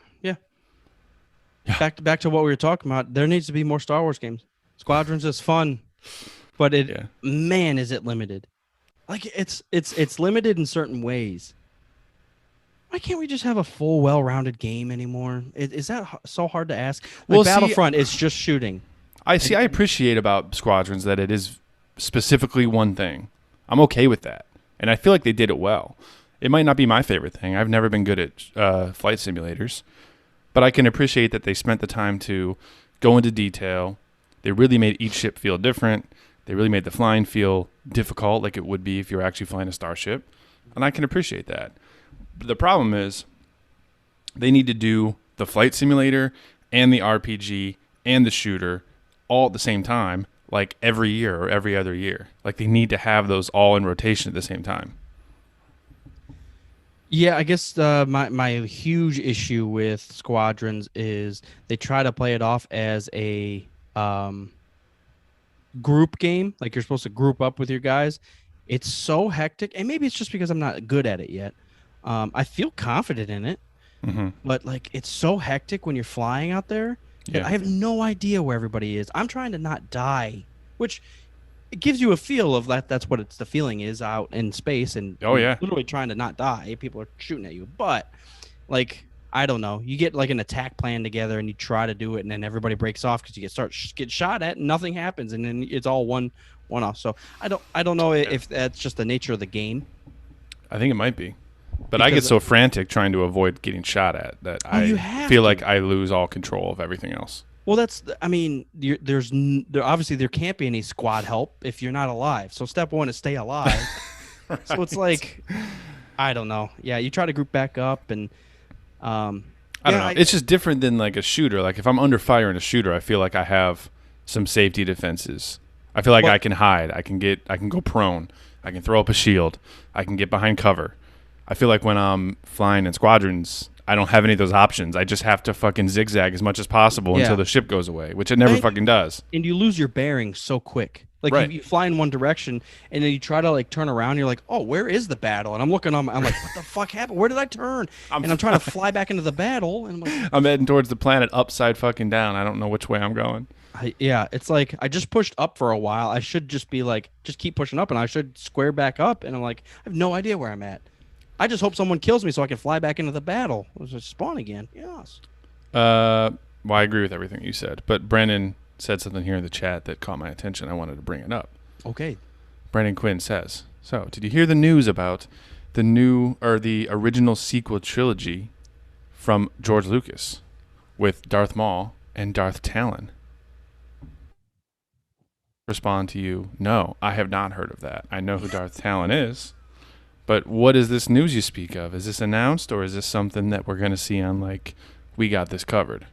to what we were talking about. There needs to be more Star Wars games. Squadrons is fun, but man, is it limited. Like it's limited in certain ways. Why can't we just have a full, well-rounded game anymore? Is that so hard to ask? Like Battlefront, it's just shooting. I appreciate about Squadrons that it is specifically one thing. I'm okay with that, and I feel like they did it well. It might not be my favorite thing. I've never been good at flight simulators, but I can appreciate that they spent the time to go into detail. They really made each ship feel different. They really made the flying feel difficult, like it would be if you were actually flying a starship, and I can appreciate that. But the problem is they need to do the flight simulator and the RPG and the shooter all at the same time, like every year or every other year. Like they need to have those all in rotation at the same time. Yeah, I guess my huge issue with Squadrons is they try to play it off as a group game, like you're supposed to group up with your guys. It's so hectic, and maybe it's just because I'm not good at it yet. I feel confident in it, but like it's so hectic when you're flying out there. Yeah. I have no idea where everybody is. I'm trying to not die, which it gives you a feel of that. That's what the feeling is out in space, and you're literally trying to not die. People are shooting at you, but like I don't know. You get like an attack plan together, and you try to do it, and then everybody breaks off because you get shot at, and nothing happens, and then it's all one off. So I don't know if that's just the nature of the game. I think it might be. But I get so frantic trying to avoid getting shot at that I feel like I lose all control of everything else. Well, I mean, obviously there can't be any squad help if you're not alive. So step one is stay alive. Right. So it's like, I don't know. Yeah, you try to group back up, and I don't know. It's just different than like a shooter. Like if I'm under fire in a shooter, I feel like I have some safety defenses. I feel like I can hide. I can go prone. I can throw up a shield. I can get behind cover. I feel like when I'm flying in Squadrons, I don't have any of those options. I just have to fucking zigzag as much as possible until the ship goes away, which it never fucking does. And you lose your bearings so quick. Like you fly in one direction, and then you try to like turn around. And you're like, oh, where is the battle? And I'm looking on. I'm like, what the fuck happened? Where did I turn? I'm trying to fly back into the battle, and I'm like, I'm heading towards the planet upside fucking down. I don't know which way I'm going. It's like I just pushed up for a while. I should just be like, just keep pushing up, and I should square back up. And I'm like, I have no idea where I'm at. I just hope someone kills me so I can fly back into the battle. Just spawn again. Yes. Well, I agree with everything you said, but Brandon said something here in the chat that caught my attention. I wanted to bring it up. Okay. Brandon Quinn says, so did you hear the news about the original sequel trilogy from George Lucas with Darth Maul and Darth Talon? Respond to you, no, I have not heard of that. I know who Darth Talon is. But what is this news you speak of? Is this announced, or is this something that we're going to see on, like, We Got This Covered?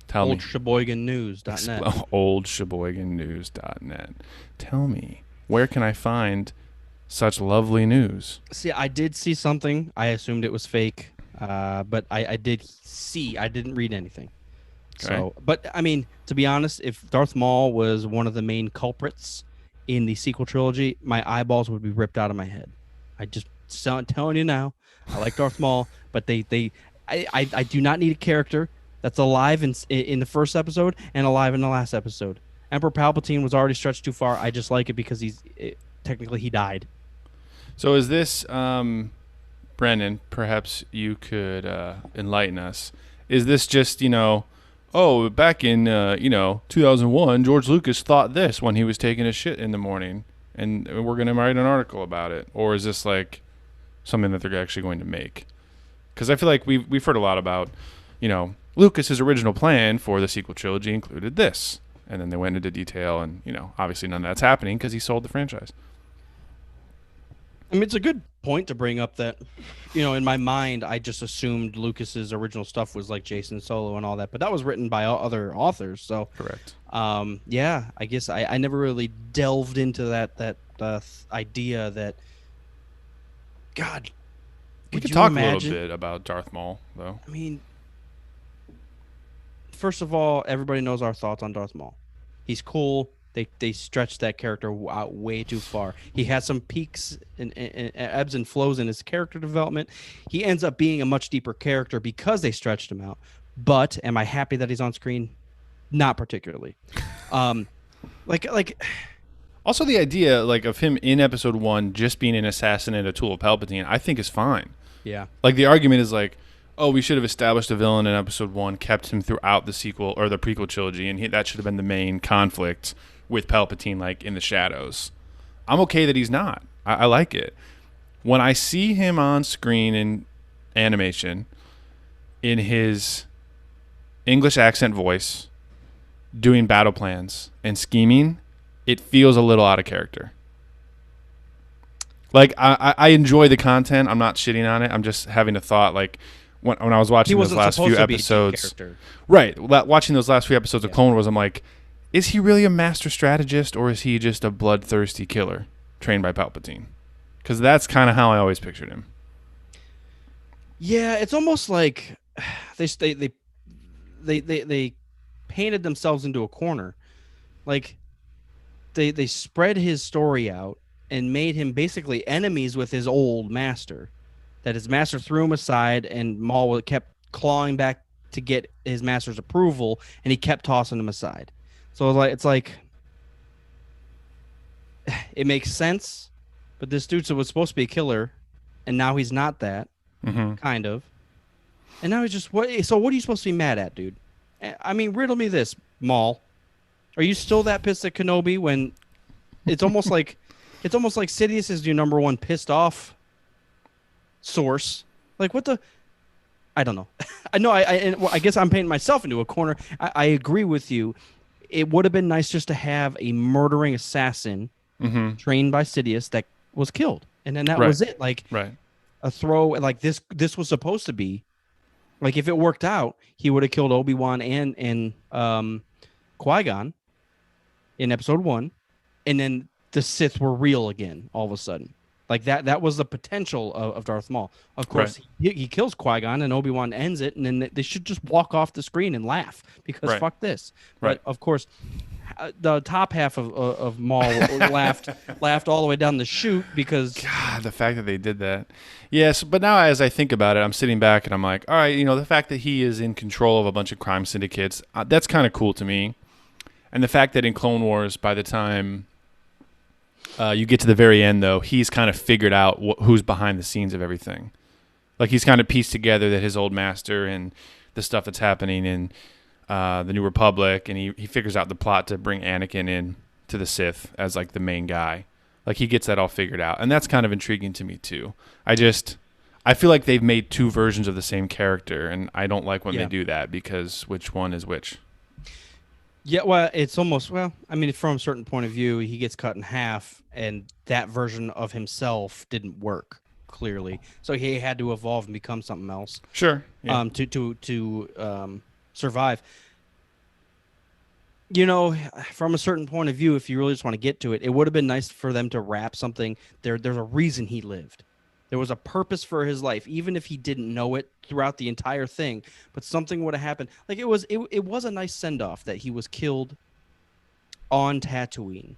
Tell me. OldSheboyganNews.net. OldSheboyganNews.net. Tell me, where can I find such lovely news? See, I did see something. I assumed it was fake, but I didn't read anything. Okay. So, but, I mean, to be honest, if Darth Maul was one of the main culprits in the sequel trilogy, my eyeballs would be ripped out of my head. I just telling you now. I like Darth Maul, but I do not need a character that's alive in the first episode and alive in the last episode. Emperor Palpatine was already stretched too far. I just like it because technically he died. So is this Brennan? Perhaps you could enlighten us. Is this just back in 2001, George Lucas thought this when he was taking a shit in the morning, and we're going to write an article about it? Or is this like something that they're actually going to make? Because I feel like we've heard a lot about, Lucas's original plan for the sequel trilogy included this, and then they went into detail, and obviously none of that's happening because he sold the franchise. I mean, it's a good point to bring up that, in my mind, I just assumed Lucas's original stuff was like Jason Solo and all that, but that was written by other authors. So correct. Yeah, I guess I never really delved into that idea that. God, we could talk a little bit about Darth Maul, though. I mean, first of all, everybody knows our thoughts on Darth Maul. He's cool. They stretched that character out way too far. He has some peaks and ebbs and flows in his character development. He ends up being a much deeper character because they stretched him out. But am I happy that he's on screen? Not particularly. Also, the idea of him in episode 1 just being an assassin and a tool of Palpatine, I think is fine. Yeah. Like the argument is like, oh, we should have established a villain in episode 1, kept him throughout the sequel or the prequel trilogy, and that should have been the main conflict with Palpatine, like in the shadows. I'm okay that he's not. I like it. when I see him on screen in animation in his English accent voice doing battle plans and scheming, it feels a little out of character. Like, I enjoy the content. I'm not shitting on it. I'm just having a thought, like, when I was watching those last few episodes. Right. Watching those last few episodes of Clone Wars, I'm like, is he really a master strategist, or is he just a bloodthirsty killer trained by Palpatine? Because that's kind of how I always pictured him. Yeah, it's almost like they painted themselves into a corner. Like, they spread his story out and made him basically enemies with his old master. That his master threw him aside, and Maul kept clawing back to get his master's approval, and he kept tossing him aside. So it's like it makes sense, but this dude was supposed to be a killer, and now he's not that, kind of. And now he's just what? So what are you supposed to be mad at, dude? I mean, riddle me this, Maul. Are you still that pissed at Kenobi when it's almost like Sidious is your number one pissed off source? Like, what the? I don't know. I know. I guess I'm painting myself into a corner. I agree with you. It would have been nice just to have a murdering assassin trained by Sidious that was killed, and then that was it. Like, a throw. Like this was supposed to be. Like, if it worked out, he would have killed Obi-Wan and Qui-Gon in episode 1, and then the Sith were real again all of a sudden. Like, that was the potential of Darth Maul. Of course, he kills Qui-Gon, and Obi-Wan ends it, and then they should just walk off the screen and laugh, because fuck this. But, of course, the top half of Maul laughed all the way down the chute, because... God, the fact that they did that. Yes, but now as I think about it, I'm sitting back and I'm like, all right, the fact that he is in control of a bunch of crime syndicates, that's kind of cool to me. And the fact that in Clone Wars, by the time you get to the very end, though, he's kind of figured out who's behind the scenes of everything. Like, he's kind of pieced together that his old master and the stuff that's happening in the New Republic, and he figures out the plot to bring Anakin in to the Sith as, like, the main guy. Like, he gets that all figured out. And that's kind of intriguing to me, too. I feel like they've made two versions of the same character, and I don't like when they do that, because which one is which? Yeah, well, it's almost, I mean, from a certain point of view, he gets cut in half, and that version of himself didn't work, clearly. So he had to evolve and become something else. Sure. Yeah. To survive. From a certain point of view, if you really just want to get to it, it would have been nice for them to wrap something. There's a reason he lived. There was a purpose for his life, even if he didn't know it throughout the entire thing. But something would have happened. Like, it was a nice send-off that he was killed on Tatooine.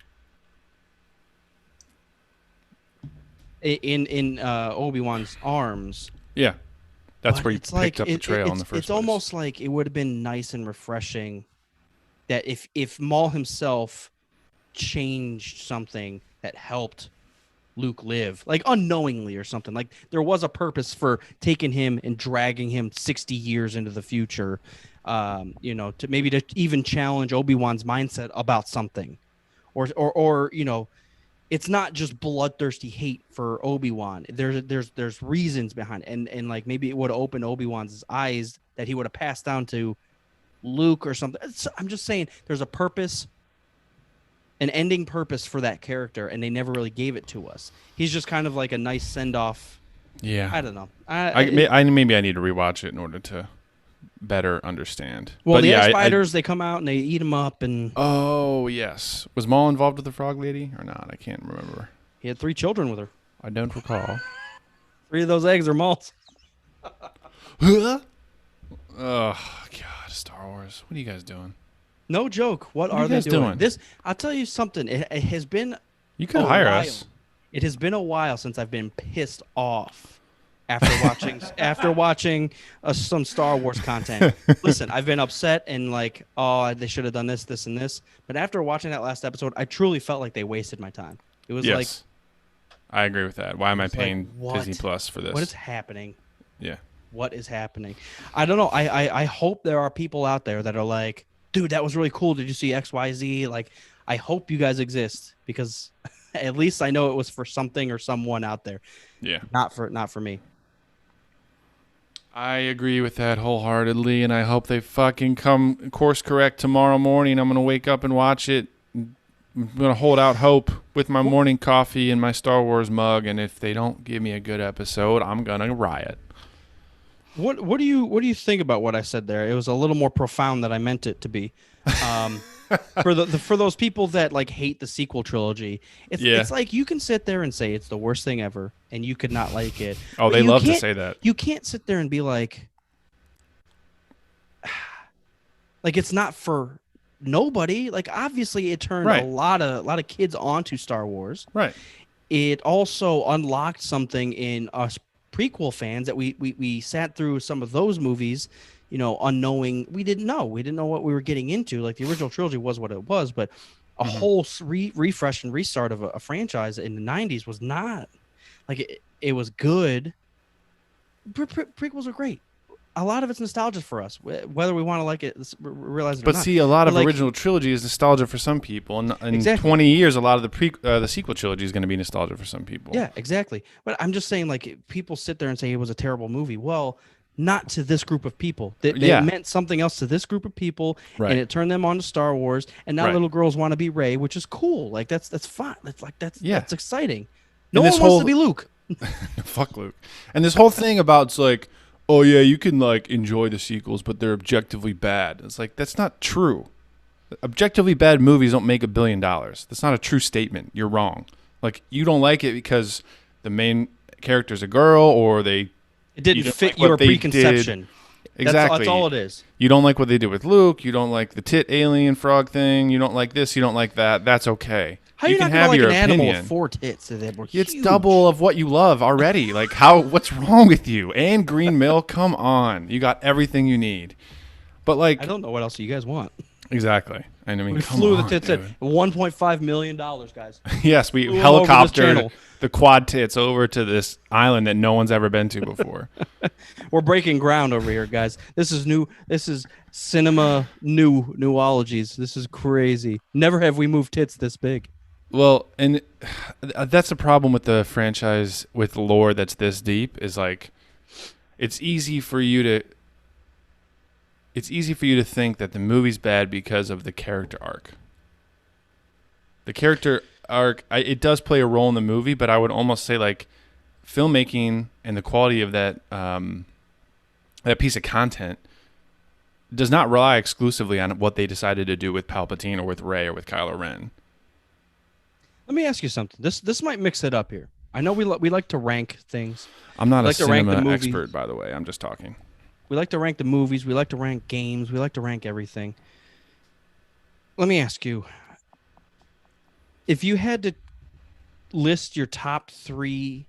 In Obi-Wan's arms. Yeah. That's where you picked up the trail in the first place. It's almost like it would have been nice and refreshing that if Maul himself changed something that helped Luke live, like unknowingly or something, like there was a purpose for taking him and dragging him 60 years into the future, to even challenge Obi-Wan's mindset about something, or it's not just bloodthirsty hate for Obi-Wan. There's reasons behind it, and like maybe it would have opened Obi-Wan's eyes that he would have passed down to Luke or something. I'm just saying there's a purpose, an ending purpose for that character, and they never really gave it to us. He's just kind of like a nice send-off. Yeah. I don't know. Maybe I need to rewatch it in order to better understand. Well, but the spiders, they come out and they eat him up. And oh, yes. Was Maul involved with the frog lady or not? I can't remember. He had 3 children with her. I don't recall. 3 of those eggs are Maul's. Oh, God, Star Wars. What are you guys doing? No joke. What are they doing? This, I'll tell you something. It has been. You can hire us. It has been a while since I've been pissed off after watching some Star Wars content. Listen, I've been upset and like, oh, they should have done this, this, and this. But after watching that last episode, I truly felt like they wasted my time. It was like, I agree with that. Why am I paying Disney Plus for this? What is happening? Yeah. What is happening? I don't know. I hope there are people out there that are like, dude, that was really cool. Did you see XYZ? Like, I hope you guys exist, because At least I know it was for something or someone out there. Yeah. Not for me. I agree with that wholeheartedly, and I hope they fucking come course correct tomorrow morning. I'm going to wake up and watch it. I'm going to hold out hope with my morning coffee and my Star Wars mug, and if they don't give me a good episode, I'm going to riot. What do you think about what I said there? It was a little more profound than I meant it to be. For those people that like hate the sequel trilogy, it's like you can sit there and say it's the worst thing ever, and you could not like it. Oh, they love to say that. You can't sit there and be like it's not for nobody. Like obviously, it turned a lot of kids onto Star Wars. Right. It also unlocked something in us prequel fans that we sat through some of those movies, unknowing. We didn't know what we were getting into. Like the original trilogy was what it was, but a whole refresh and restart of a franchise in the 90s was not like it was good. Prequels are great. A lot of it's nostalgia for us, whether we want to like it, realize it or not. But see, a lot of original trilogy is nostalgia for some people, and in 20 years, a lot of the sequel trilogy is going to be nostalgia for some people. Yeah, exactly. But I'm just saying, like, people sit there and say it was a terrible movie. Well, not to this group of people. It meant something else to this group of people, and it turned them on to Star Wars. And now little girls want to be Rey, which is cool. Like that's fun. That's exciting. No one wants to be Luke. Fuck Luke. And this whole thing about like, oh yeah, you can like enjoy the sequels, but they're objectively bad. It's like that's not true. Objectively bad movies don't make $1 billion. That's not a true statement. You're wrong. Like you don't like it because the main character's a girl, or it didn't fit your preconception. Exactly. That's all it is. You don't like what they did with Luke. You don't like the tit alien frog thing. You don't like this. You don't like that. That's okay. How you not gonna like an animal with 4 tits that were huge? It's double of what you love already. Like what's wrong with you? And Green Mill, come on. You got everything you need. But like I don't know what else you guys want. Exactly. And I mean, we flew the tits at $1.5 million, guys. Yes, we helicoptered the quad tits over to this island that no one's ever been to before. We're breaking ground over here, guys. This is new. This is cinema newologies. This is crazy. Never have we moved tits this big. Well, and that's the problem with the franchise with lore that's this deep is like it's easy for you to think that the movie's bad because of the character arc. The character arc, it does play a role in the movie, but I would almost say like filmmaking and the quality of that that piece of content does not rely exclusively on what they decided to do with Palpatine or with Rey or with Kylo Ren. Let me ask you something. This might mix it up here. I know we like to rank things. I'm not a cinema expert, by the way. I'm just talking. We like to rank the movies. We like to rank games. We like to rank everything. Let me ask you. If you had to list your top 3,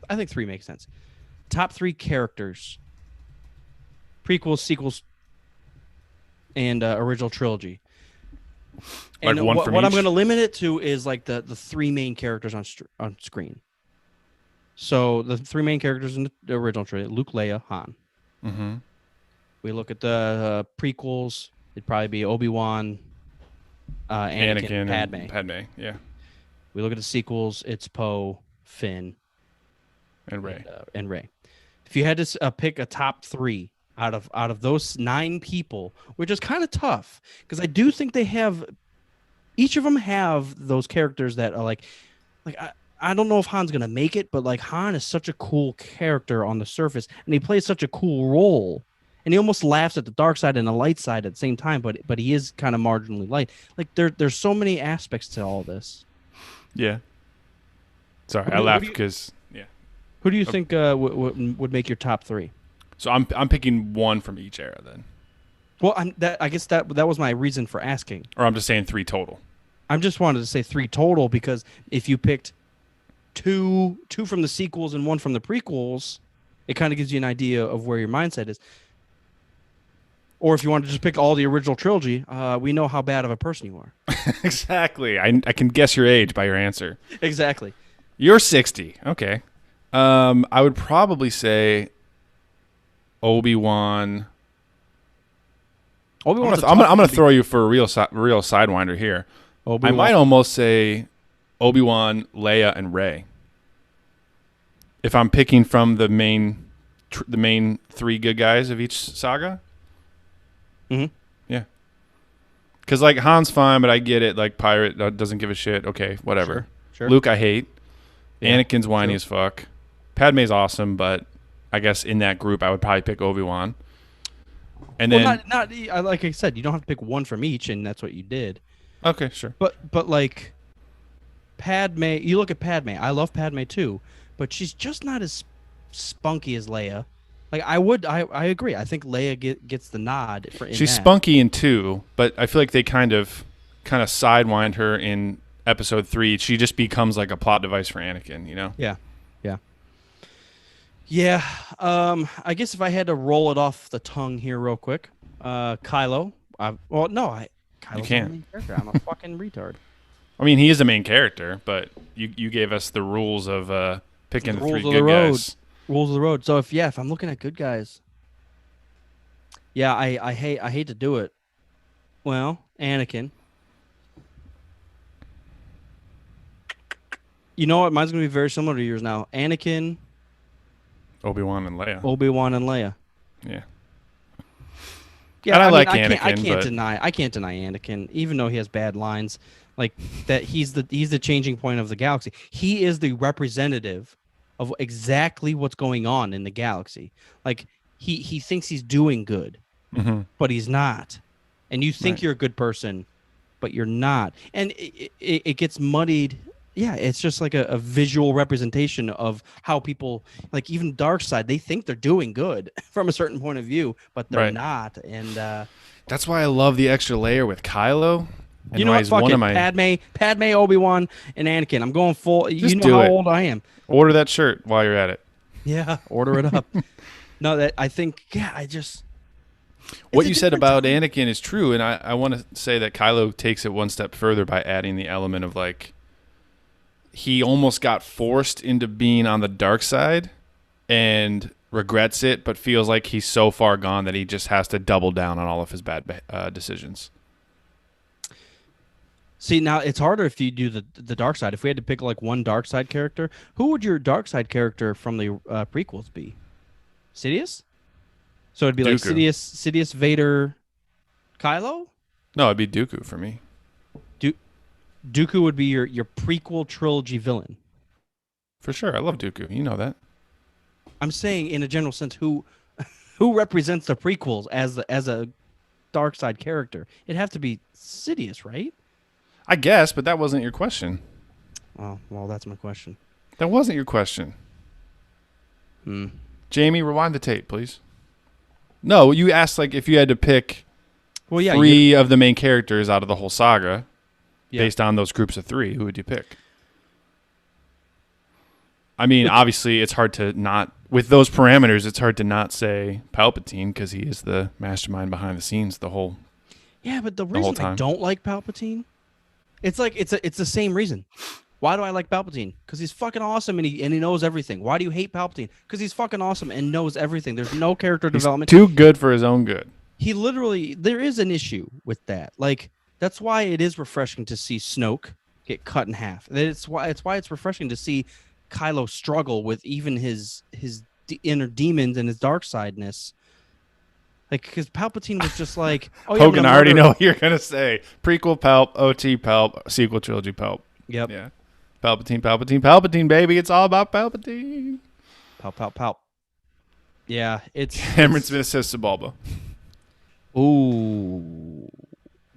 I think 3 makes sense. Top 3 characters, prequels, sequels, and original trilogy. Like and one what from I'm each? going to limit it to is like the 3 main characters on screen. So the 3 main characters in the original trilogy: Luke, Leia, Han. Mm-hmm. We look at the prequels. It'd probably be Obi-Wan, Anakin, Padme. Yeah. We look at the sequels. It's Poe, Finn, and Rey. And Rey. If you had to pick a top 3 out of those 9 people, which is kind of tough because I do think each of them have those characters that are like I don't know if Han's gonna make it, but like Han is such a cool character on the surface, and he plays such a cool role, and he almost laughs at the dark side and the light side at the same time. But he is kind of marginally light. Like there's so many aspects to all this. Yeah. I laughed because Who do you think would make your top 3? So I'm picking one from each era then. Well, I guess that was my reason for asking. Or I'm just saying 3 total. I just wanted to say 3 total because if you picked two from the sequels and 1 from the prequels, it kind of gives you an idea of where your mindset is. Or if you want to just pick all the original trilogy, we know how bad of a person you are. Exactly. I can guess your age by your answer. Exactly. You're 60. Okay. I would probably say Obi-Wan. I'm going to throw you for a real sidewinder here. Obi-Wan. I might almost say Obi-Wan, Leia, and Rey. If I'm picking from the main 3 good guys of each saga. Mm-hmm. Yeah. Because, like, Han's fine, but I get it. Like, pirate doesn't give a shit. Okay, whatever. Sure. Luke, I hate. Yeah, Anakin's whiny as fuck. Padme's awesome, but I guess in that group, I would probably pick Obi-Wan. And then, not like I said, you don't have to pick one from each, and that's what you did. okay, sure. But like, Padme, you look at Padme. I love Padme too, but she's just not as spunky as Leia. Like I agree. I think Leia gets the nod for. She's spunky in 2, but I feel like they kind of sidewind her in episode 3. She just becomes like a plot device for Anakin, you know? Yeah. I guess if I had to roll it off the tongue here real quick, KiLl. Kylo's You can't. the main character. I'm a fucking retard. I mean, he is the main character, but you gave us the rules of picking the 3 good guys. Rules of the road. So if I'm looking at good guys, I hate to do it. Well, Anakin. You know what? Mine's gonna be very similar to yours now. Anakin, Obi-Wan, and Leia. Yeah. Yeah, and I like Anakin. Anakin. I can't deny Anakin, even though he has bad lines. Like that, he's the changing point of the galaxy. He is the representative of exactly what's going on in the galaxy. Like he thinks he's doing good, but he's not. And you think you're a good person, but you're not. And it gets muddied. Yeah, it's just like a visual representation of how people, like even Darkseid, they think they're doing good from a certain point of view, but they're not. And that's why I love the extra layer with Kylo. And you know what? Fuck it. Padme, Obi-Wan, and Anakin. I'm going full. You know how old I am. Order that shirt while you're at it. Yeah, order it up. No, that I think. Yeah, I just. What you said about Anakin is true, and I want to say that Kylo takes it one step further by adding the element of like. He almost got forced into being on the dark side and regrets it, but feels like he's so far gone that he just has to double down on all of his bad decisions. See, now it's harder if you do the dark side. If we had to pick like one dark side character, who would your dark side character from the prequels be? Sidious? So it'd be like Sidious, Vader, Kylo? No, it'd be Dooku for me. Dooku would be your prequel trilogy villain. For sure. I love Dooku. You know that. I'm saying in a general sense, who represents the prequels as a dark side character? It'd have to be Sidious, right? I guess, but that wasn't your question. Oh, well, that's my question. That wasn't your question. Jamie, rewind the tape, please. No, you asked like if you had to pick 3 of the main characters out of the whole saga. Based on those groups of 3, who would you pick? I mean, obviously, it's hard to not... With those parameters, it's hard to not say Palpatine because he is the mastermind behind the scenes the whole Yeah, but the reason I don't like Palpatine, it's like it's the same reason. Why do I like Palpatine? Because he's fucking awesome and he knows everything. Why do you hate Palpatine? Because he's fucking awesome and knows everything. There's no character development. Too good for his own good. He literally... There is an issue with that. Like... That's why it is refreshing to see Snoke get cut in half. It's why it's refreshing to see Kylo struggle with even his inner demons and his dark sideness. Like, because Palpatine was just like, oh yeah, Hogan, I already know what you're gonna say. Prequel Palp, OT Palp, sequel trilogy Palp. Yep. Yeah. Palpatine, baby. It's all about Palpatine. Palp. Yeah, it's Cameron Smith says Sebulba. Ooh.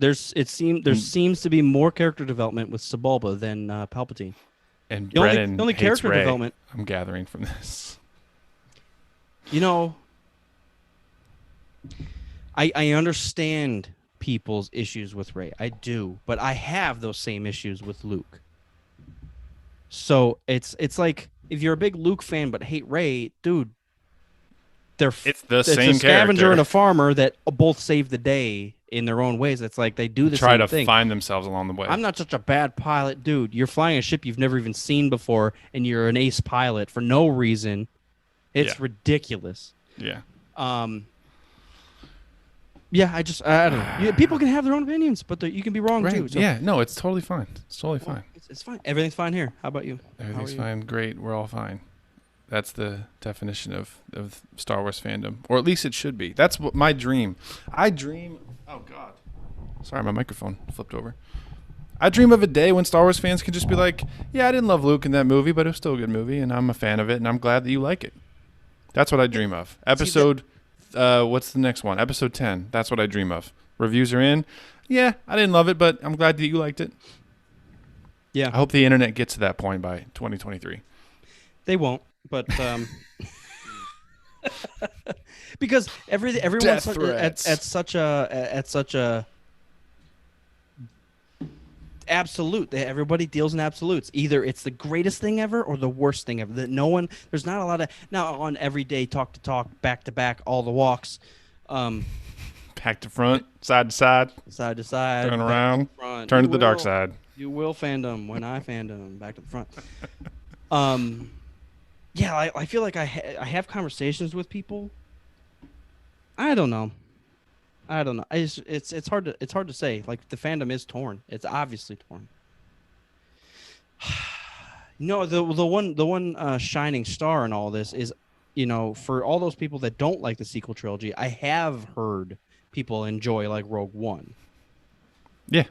There seems to be more character development with Sebulba than Palpatine. And the only character Rey, development I'm gathering from this. You know, I understand people's issues with Rey. I do, but I have those same issues with Luke. So it's like if you're a big Luke fan but hate Rey, dude, it's the same a scavenger character and a farmer that both save the day in their own ways. It's like they do the try same to thing. Find themselves along the way. I'm not such a bad pilot, dude. You're flying a ship you've never even seen before, and you're an ace pilot for no reason. It's ridiculous. Yeah. Yeah, I don't know. People can have their own opinions, but you can be wrong Right? too. So Yeah. No, it's totally fine. It's totally well, fine. it's fine. Everything's fine here. How about you? How are Everything's you? fine. Great. We're all fine. That's the definition of Star Wars fandom, or at least it should be. That's what my dream. I dream. Oh God. Sorry, my microphone flipped over. I dream of a day when Star Wars fans can just be like, "Yeah, I didn't love Luke in that movie, but it was still a good movie, and I'm a fan of it, and I'm glad that you like it." That's what I dream of. See that? Episode, what's the next one? Episode 10. That's what I dream of. Reviews are in. Yeah, I didn't love it, but I'm glad that you liked it. Yeah, I hope the internet gets to that point by 2023. they won't, but because everyone's Death threats. at such a absolute. Everybody deals in absolutes. Either it's the greatest thing ever or the worst thing ever. That no one. There's not a lot of now on everyday talk to talk, back to back, all the walks, um, Back to front, side to side, side to side, turn back to around, front. turn You to the dark will, side. you will fandom when I fandom back to the front. Um, yeah, I feel like I have conversations with people. I don't know. I don't know. It's hard to say. Like the fandom is torn. It's obviously torn. No, the one shining star in all this is, for all those people that don't like the sequel trilogy, I have heard people enjoy like Rogue One. Yeah.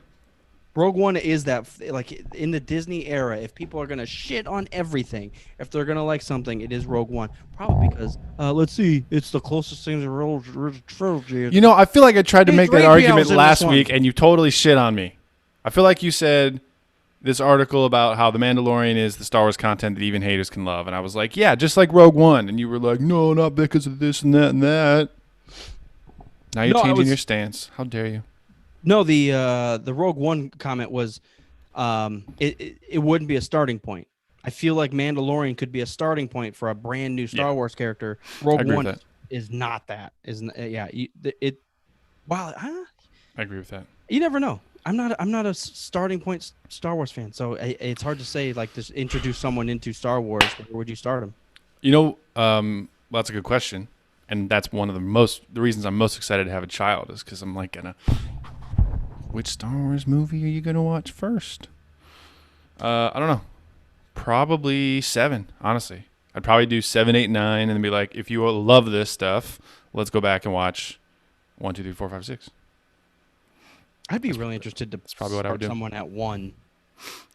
Rogue One is that like in the Disney era, if people are gonna shit on everything, if they're gonna like something, it is Rogue One. Probably because let's see, it's the closest thing to the original trilogy. You know, I feel like I tried to make that argument C-3PO's in last this one. week, and you totally shit on me. I feel like you said this article about how The Mandalorian is the Star Wars content that even haters can love, and I was like, yeah, just like Rogue One, and you were like, no, not because of this and that and that. Now you're No, changing your stance. How dare you? no, the Rogue One comment was, it wouldn't be a starting point. I feel like Mandalorian could be a starting point for a brand new Yeah, Star Wars character. I Rogue agree with One that. is not that. Yeah, it. Wow, I agree with that. you never know. I'm not a starting point Star Wars fan, so it's hard to say like just introduce someone into Star Wars. Where would you start them? You know, well, that's a good question, and that's one of the reasons I'm most excited to have a child is because I'm like which Star Wars movie are you gonna watch first? I don't know. Probably 7. Honestly, I'd probably do 7, 8, 9, and then be like, if you love this stuff, let's go back and watch 1, 2, 3, 4, 5, 6. I'd be really interested to That's probably what I would start do. someone at 1.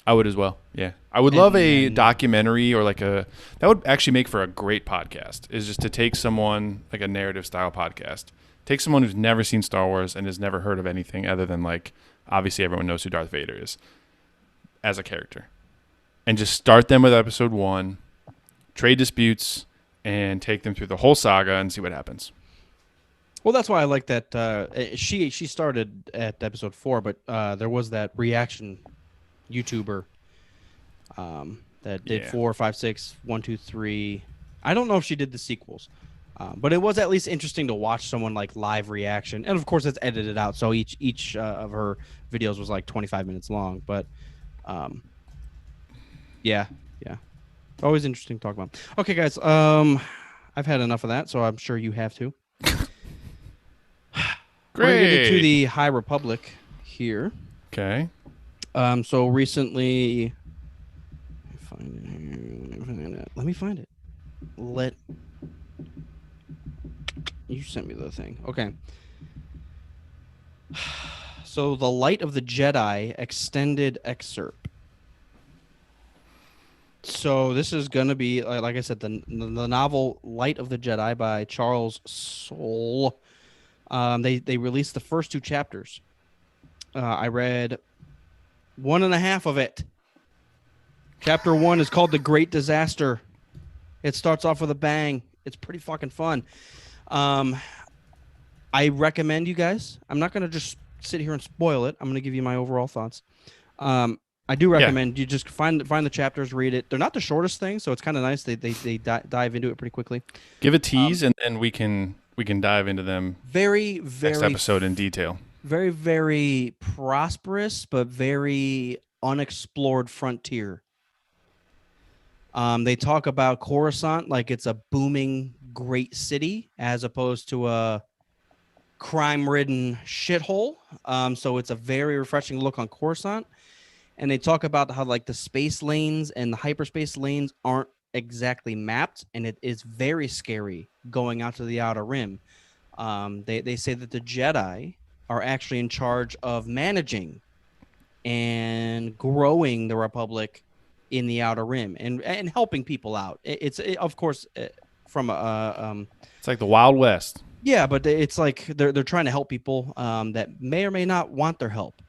I would as well. Yeah, I would And love a then- documentary or that would actually make for a great podcast. Is just to take someone like a narrative style podcast. Take someone who's never seen Star Wars and has never heard of anything other than like obviously everyone knows who Darth Vader is as a character, and just start them with episode 1, trade disputes, and take them through the whole saga and see what happens. Well, that's why I like that. She started at episode 4, but there was that reaction YouTuber that did Yeah. 4, 5, 6, 1, 2, 3. I don't know if she did the sequels, but it was at least interesting to watch someone like live reaction. And of course, it's edited out, so each of her videos was like 25 minutes long. But yeah, always interesting to talk about. Okay, guys, I've had enough of that, so I'm sure you have too. We're gonna get into the High Republic here. Okay. So recently, let me find it. You sent me the thing. Okay. So the Light of the Jedi extended excerpt. So this is gonna be like I said, the novel Light of the Jedi by Charles Soule. They released the first 2 chapters. I read 1.5 of it. Chapter 1 is called The Great Disaster. It starts off with a bang. It's pretty fucking fun. I recommend you guys. I'm not going to just sit here and spoil it. I'm going to give you my overall thoughts. I do recommend you just find the chapters, read it. They're not the shortest thing, so it's kind of nice. They dive into it pretty quickly. Give a tease, and then we can dive into them Very, very next episode in detail. very, very prosperous, but very unexplored frontier. They talk about Coruscant like it's a booming, great city, as opposed to a crime-ridden shithole. So it's a very refreshing look on Coruscant. And they talk about how like the space lanes and the hyperspace lanes aren't exactly mapped, and it is very scary going out to the Outer Rim. They say that the Jedi are actually in charge of managing and growing the Republic in the Outer Rim and helping people out. Of course from a It's like the Wild West. yeah, but it's like they're trying to help people that may or may not want their help,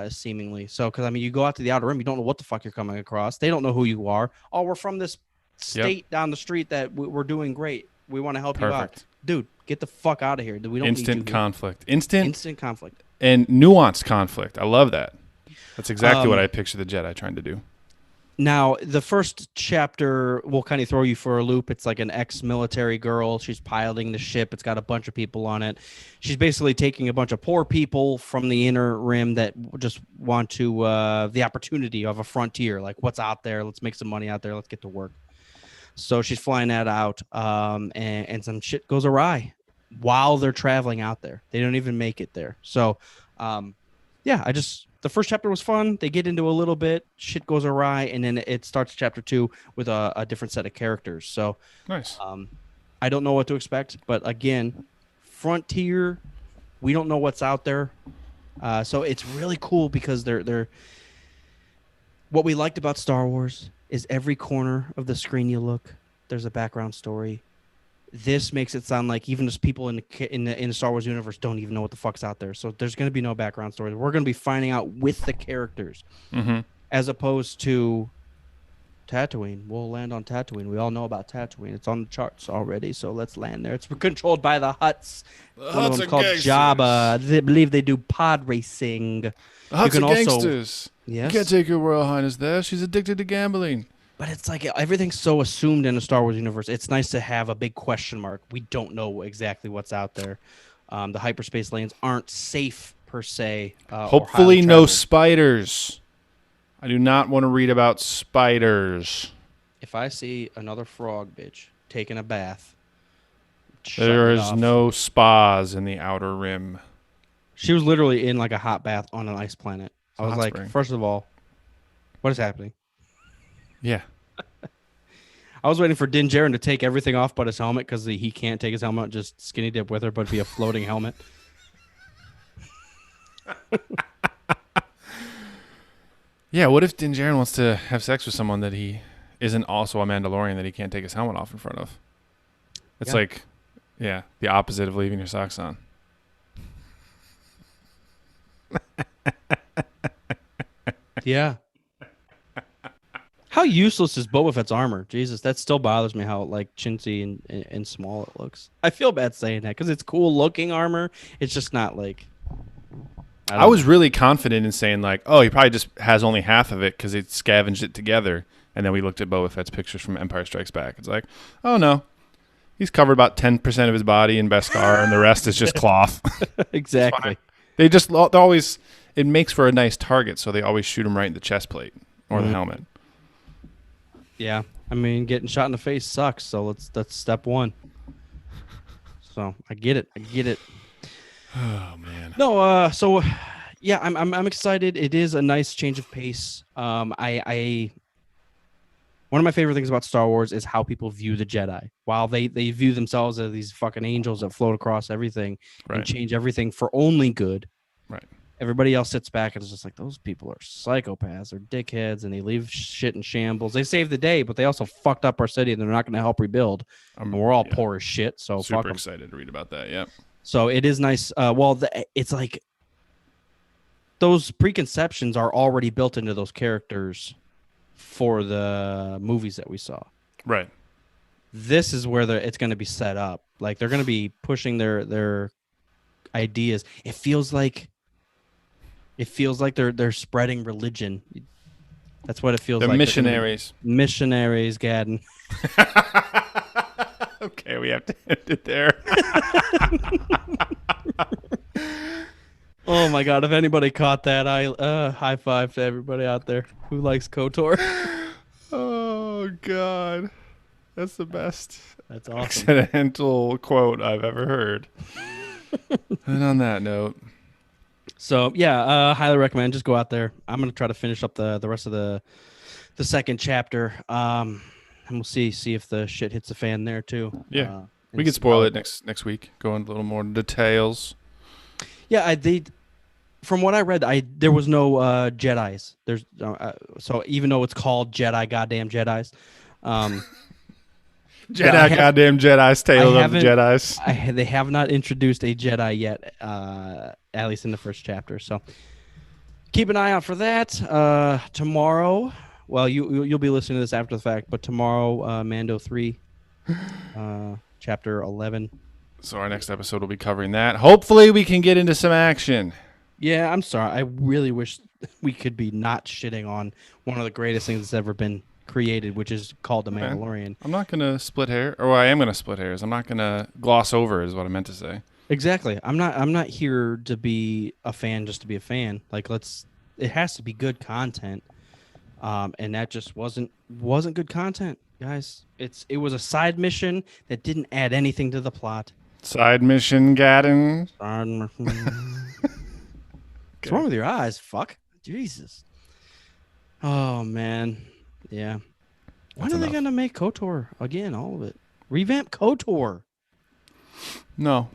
seemingly. So, because I mean, you go out to the Outer Rim, you don't know what the fuck you're coming across. They don't know who you are. Oh, we're from this state down the street that we're doing great. We want to help you out, dude. Get the fuck out of here. We don't instant need you conflict, here. Instant conflict, and nuanced conflict. I love that. That's exactly what I picture the Jedi trying to do. Now, the first chapter will kind of throw you for a loop. It's like an ex-military girl. She's piloting the ship. It's got a bunch of people on it. She's basically taking a bunch of poor people from the inner rim that just want to the opportunity of a frontier. Like, what's out there? Let's make some money out there. Let's get to work. So she's flying that out, and some shit goes awry while they're traveling out there. They don't even make it there. So, yeah, the first chapter was fun. They get into a little bit, shit goes awry, and then it starts chapter 2 with a different set of characters. So nice. I don't know what to expect, but again, Frontier, we don't know what's out there. So it's really cool because they're what we liked about Star Wars is every corner of the screen you look, there's a background story. This makes it sound like even just people in the Star Wars universe don't even know what the fuck's out there. So there's going to be no background story. We're going to be finding out with the characters, as opposed to Tatooine. We'll land on Tatooine. We all know about Tatooine. It's on the charts already, so let's land there. It's controlled by the Hutts. One of them called Jabba. They believe they do pod racing. The Hutts are gangsters. Yes. You can't take your Royal Highness there. She's addicted to gambling. But it's like everything's so assumed in the Star Wars universe. It's nice to have a big question mark. We don't know exactly what's out there. The hyperspace lanes aren't safe per se. Hopefully no spiders. I do not want to read about spiders. If I see another frog bitch taking a bath, there is no spas in the Outer Rim. She was literally in like a hot bath on an ice planet. I was like, first of all, what is happening? Yeah. I was waiting for Din Djarin to take everything off but his helmet because he can't take his helmet, just skinny dip with her, but be a floating helmet. Yeah, what if Din Djarin wants to have sex with someone that he isn't also a Mandalorian that he can't take his helmet off in front of? It's like, yeah, the opposite of leaving your socks on. Yeah. How useless is Boba Fett's armor? Jesus, that still bothers me how like chintzy and small it looks. I feel bad saying that because it's cool looking armor. It's just not like. I was really confident in saying like, oh, he probably just has only half of it because he scavenged it together. And then we looked at Boba Fett's pictures from Empire Strikes Back. It's like, oh no, he's covered about 10% of his body in Beskar, and the rest is just cloth. Exactly. They always. It makes for a nice target, so they always shoot him right in the chest plate or the helmet. Yeah, I mean, getting shot in the face sucks. So that's step one. So I get it. Oh man. No, so yeah, I'm excited. It is a nice change of pace. One of my favorite things about Star Wars is how people view the Jedi. While they view themselves as these fucking angels that float across everything and change everything for only good. Right. Everybody else sits back and is just like, those people are psychopaths or dickheads, and they leave shit in shambles. They saved the day, but they also fucked up our city, and they're not going to help rebuild. And we're all poor as shit. So super excited to read about that. Yeah. So it is nice. It's like those preconceptions are already built into those characters for the movies that we saw. Right. This is where it's going to be set up. Like they're going to be pushing their ideas. It feels like they're spreading religion. That's what it feels like. Missionaries. Missionaries, Gadden. Okay, we have to end it there. Oh my God! If anybody caught that, I high five to everybody out there who likes KOTOR. Oh God, that's the best. That's awesome. Accidental quote I've ever heard. And on that note, So yeah, highly recommend. Just go out there. I'm gonna try to finish up the rest of the second chapter. And we'll see if the shit hits the fan there too. yeah, we And could see spoil how it next week. Go into a little more details. Yeah, from what I read, there was no Jedi's. There's so even though it's called Jedi, goddamn Jedi's, um, Jedi, goddamn Jedi's, Tale of the Jedi's. They have not introduced a Jedi yet, at least in the first chapter. So keep an eye out for that. Tomorrow, well, you'll be listening to this after the fact, but tomorrow, Mando 3, chapter 11. So our next episode will be covering that. Hopefully, we can get into some action. Yeah, I'm sorry. I really wish we could be not shitting on one of the greatest things that's ever been created, which is called The Mandalorian. I'm not going to split hair, or I am going to split hairs. I'm not going to gloss over is what I meant to say. Exactly. I'm not here to be a fan just to be a fan. Like it has to be good content. And that just wasn't good content, guys. It was a side mission that didn't add anything to the plot. Side mission, Gaddon. What's wrong with your eyes? Fuck. Jesus. Oh man. Yeah. When are they gonna make KOTOR again? All of it. Revamp KOTOR. No.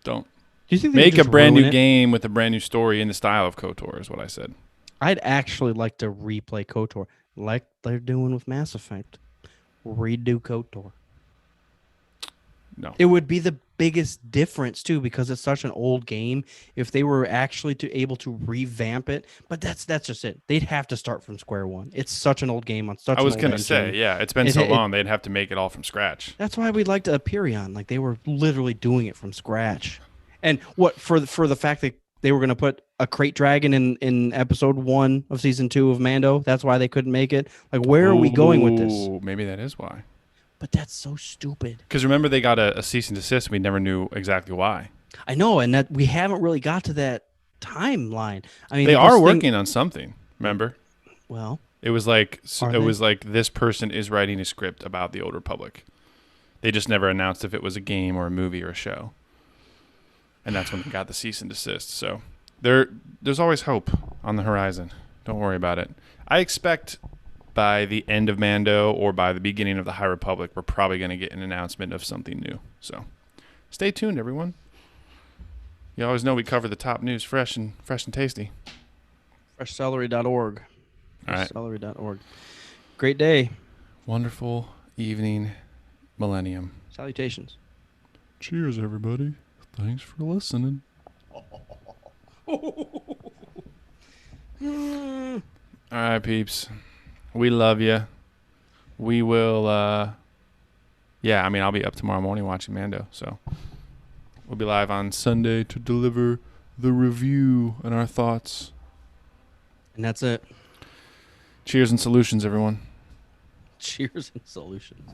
Don't. Do you think make a brand new game with a brand new story in the style of KOTOR is what I said. I'd actually like to replay KOTOR like they're doing with Mass Effect. Redo KOTOR. No. It would be the biggest difference too, because it's such an old game. If they were actually able to revamp it, but that's just it. They'd have to start from square one. It's such an old game on such. I was gonna say, yeah, it's been so long. They'd have to make it all from scratch. That's why we liked Aperion. Like they were literally doing it from scratch. And what for the fact that they were gonna put a crate dragon in episode 1 of season 2 of Mando. That's why they couldn't make it. Like where are we going with this? Maybe that is why. But that's so stupid. Because remember, they got a cease and desist. And we never knew exactly why. I know, and that we haven't really got to that timeline. I mean, they are working on something. Remember? Well, it was like this person is writing a script about the Old Republic. They just never announced if it was a game or a movie or a show. And that's when they got the cease and desist. So there's always hope on the horizon. Don't worry about it. I expect by the end of Mando or by the beginning of the High Republic, we're probably going to get an announcement of something new. So stay tuned, everyone. You always know we cover the top news fresh and tasty. Freshcelery.org. All right. Freshcelery.org. Great day. Wonderful evening, Millennium. Salutations. Cheers, everybody. Thanks for listening. All right, peeps. We love you. We will, I'll be up tomorrow morning watching Mando. So we'll be live on Sunday to deliver the review and our thoughts. And that's it. Cheers and solutions, everyone. Cheers and solutions.